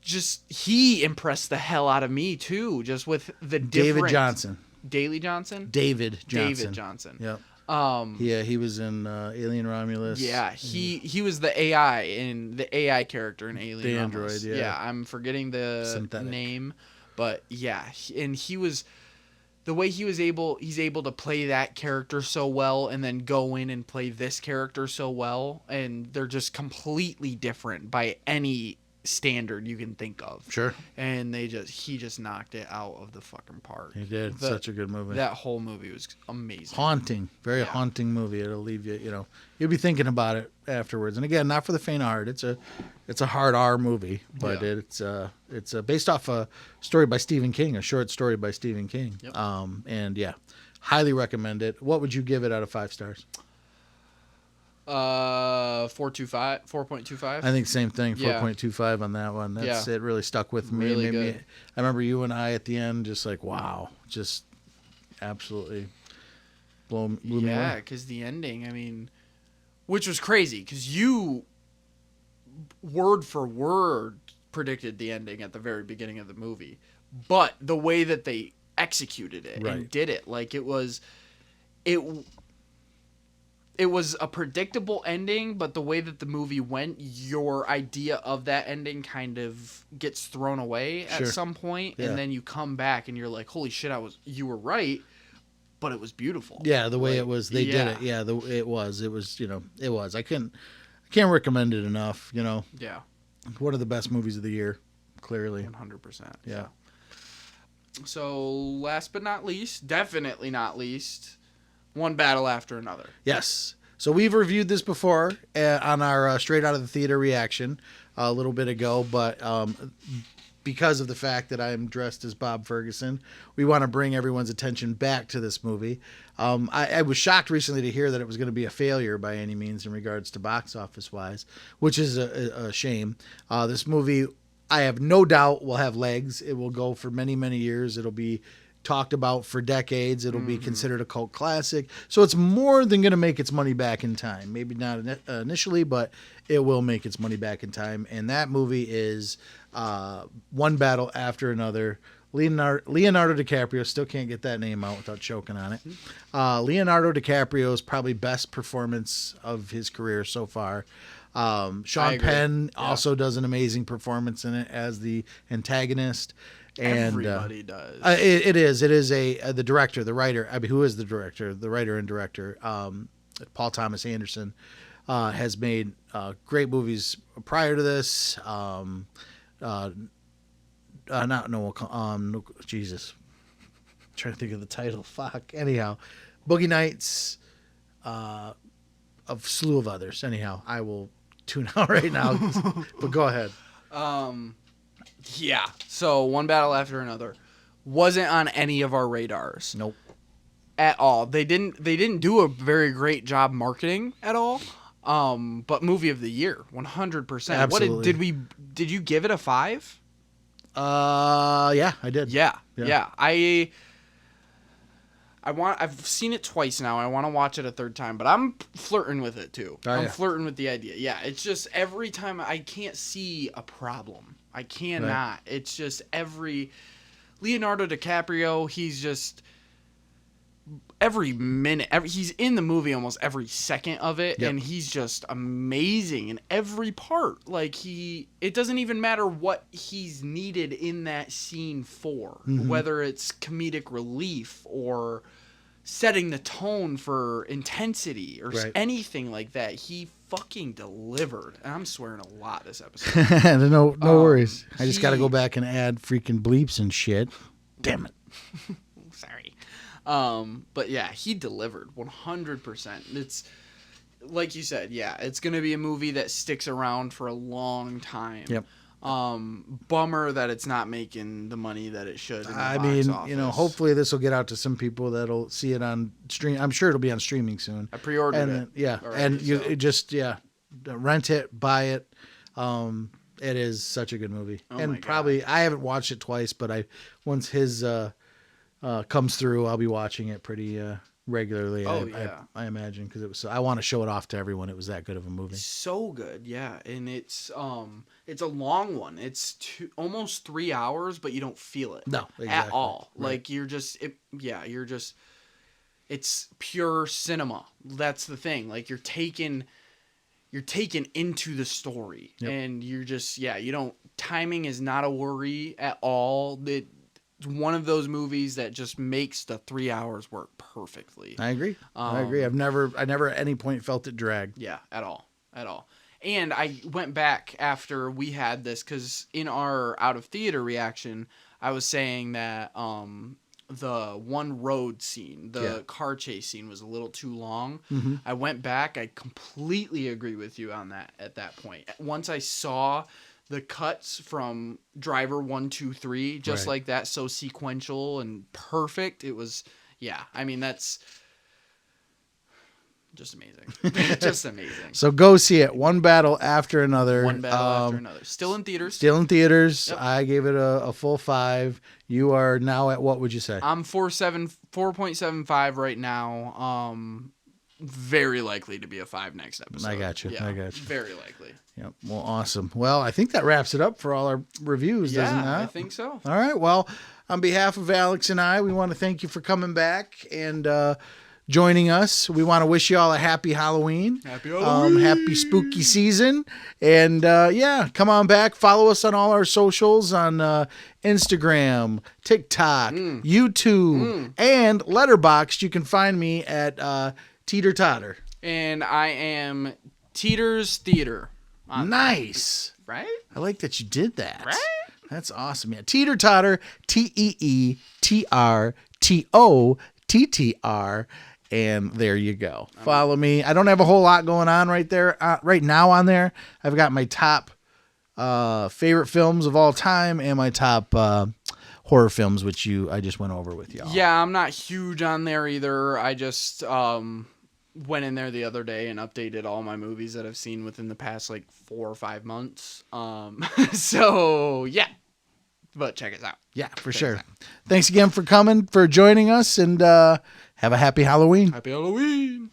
just he impressed the hell out of me too. Just with the different David Johnson. Daly Johnson. David Johnson. David Johnson. Yep. Yeah, he was in Alien Romulus. Yeah, he was the AI character in Alien The Romulus. android, yeah. I'm forgetting the Synthetic. name, but yeah, and he was the way he's able to play that character so well and then go in and play this character so well, and they're just completely different by any standard you can think of. Sure. And he just knocked it out of the fucking park. He did. Such a good movie. That whole movie was amazing. Haunting. Very haunting movie. It'll leave you, you'll be thinking about it afterwards. And again, not for the faint of heart. It's a hard R movie, but it's based off a story by Stephen King, a short story by Stephen King. Yep. And yeah, highly recommend it. What would you give it out of 5 stars? 4.25. I think same thing. Yeah. 4.25 on that one. It really stuck with me. Really Made me. good. I remember you and I at the end, just like wow, just absolutely blew me Yeah, away. because the ending, I mean, which was crazy, because you word for word predicted the ending at the very beginning of the movie, but the way that they executed it Right. and did it, like it was a predictable ending, but the way that the movie went, your idea of that ending kind of gets thrown away at Sure. some point, Yeah. and then you come back and you're like, holy shit, you were right, but it was beautiful. Yeah, the way Like, it was, they did it. Yeah, it was. It was. I can't recommend it enough. Yeah. One of the best movies of the year, clearly. 100%. Yeah. So, last but not least, definitely not least, One Battle After Another. Yes. So we've reviewed this before on our Straight Out of the Theater reaction a little bit ago, but because of the fact that I'm dressed as Bob Ferguson, we want to bring everyone's attention back to this movie. I was shocked recently to hear that it was going to be a failure by any means in regards to box office wise, which is a shame. This movie, I have no doubt, will have legs. It will go for many, many years. It'll be talked about for decades. It'll be considered a cult classic. So it's more than going to make its money back in time. Maybe not initially, but it will make its money back in time. And that movie is One Battle After Another. Leonardo DiCaprio, still can't get that name out without choking on it. Leonardo DiCaprio's probably best performance of his career so far. Sean Penn also does an amazing performance in it as the antagonist. And Everybody does. it is the director, the writer. I mean, who is the director? The writer and director, Paul Thomas Anderson, has made great movies prior to this. Jesus, I'm trying to think of the title. Fuck. Anyhow, Boogie Nights, a slew of others. Anyhow, I will tune out right now. But go ahead. Yeah. So One Battle After Another wasn't on any of our radars. Nope. At all. They didn't do a very great job marketing at all. But movie of the year, 100%. Absolutely. Did you give it a 5? Yeah, I did. Yeah. I've seen it twice now. I want to watch it a third time, but I'm flirting with it too. I'm flirting with the idea. Yeah, it's just every time I can't see a problem. I cannot. Right. It's just Leonardo DiCaprio, he's just every minute, he's in the movie almost every second of it, and he's just amazing in every part. Like it doesn't even matter what he's needed in that scene for, whether it's comedic relief or setting the tone for intensity or anything like that. He fucking delivered. And I'm swearing a lot this episode. no worries. I just got to go back and add freaking bleeps and shit. Damn it. Sorry. But yeah, he delivered 100%. It's like you said, yeah, it's going to be a movie that sticks around for a long time. Yep. Bummer that it's not making the money that it should. In the box office. Hopefully this will get out to some people that'll see it on stream. I'm sure it'll be on streaming soon. I pre-ordered it. Yeah. Already, and you just rent it, buy it. It is such a good movie. And probably I haven't watched it twice, but once his comes through, I'll be watching it pretty regularly. I imagine, because I want to show it off to everyone. It was that good of a movie. So good, yeah. And it's a long one. It's almost 3 hours, but you don't feel it. No, exactly. At all. Right. Like you're just it's pure cinema. That's the thing. Like you're taken into the story, and you're just you don't. Timing is not a worry at all. It's one of those movies that just makes the 3 hours work perfectly. I agree. I agree. I never at any point felt it dragged. Yeah, at all. And I went back after we had this because in our out of theater reaction, I was saying that the one road scene, the car chase scene, was a little too long. Mm-hmm. I went back. I completely agree with you on that at that point. Once I saw the cuts from driver 1, 2, 3, just like that, so sequential and perfect. It was, I mean, that's just amazing. Just amazing. So go see it. One battle after another. One battle after another. Still in theaters. Still in theaters. Yep. I gave it a full 5. You are now at what would you say? I'm 4.75 right now. Very likely to be a 5 next episode. I got you. Yeah, I got you. Very likely. Yep. Well, awesome. Well, I think that wraps it up for all our reviews, doesn't that? I think so. All right. Well, on behalf of Alex and I, we want to thank you for coming back and joining us. We want to wish you all a happy Halloween. Happy Halloween. Happy spooky season. And come on back. Follow us on all our socials on Instagram, TikTok, YouTube, and Letterboxd. You can find me at Teeter Totter. And I am Teeter's Theater. Nice. Right? I like that you did that. Right? That's awesome. Yeah. Teeter Totter, TeeTrOTTR. And there you go. Follow me. I don't have a whole lot going on right there, right now on there. I've got my top favorite films of all time and my top horror films, which I just went over with y'all. Yeah, I'm not huge on there either. I just went in there the other day and updated all my movies that I've seen within the past 4 or 5 months. So yeah, but check us out. Yeah, for sure. Thanks again for joining us, and have a happy Halloween. Happy Halloween.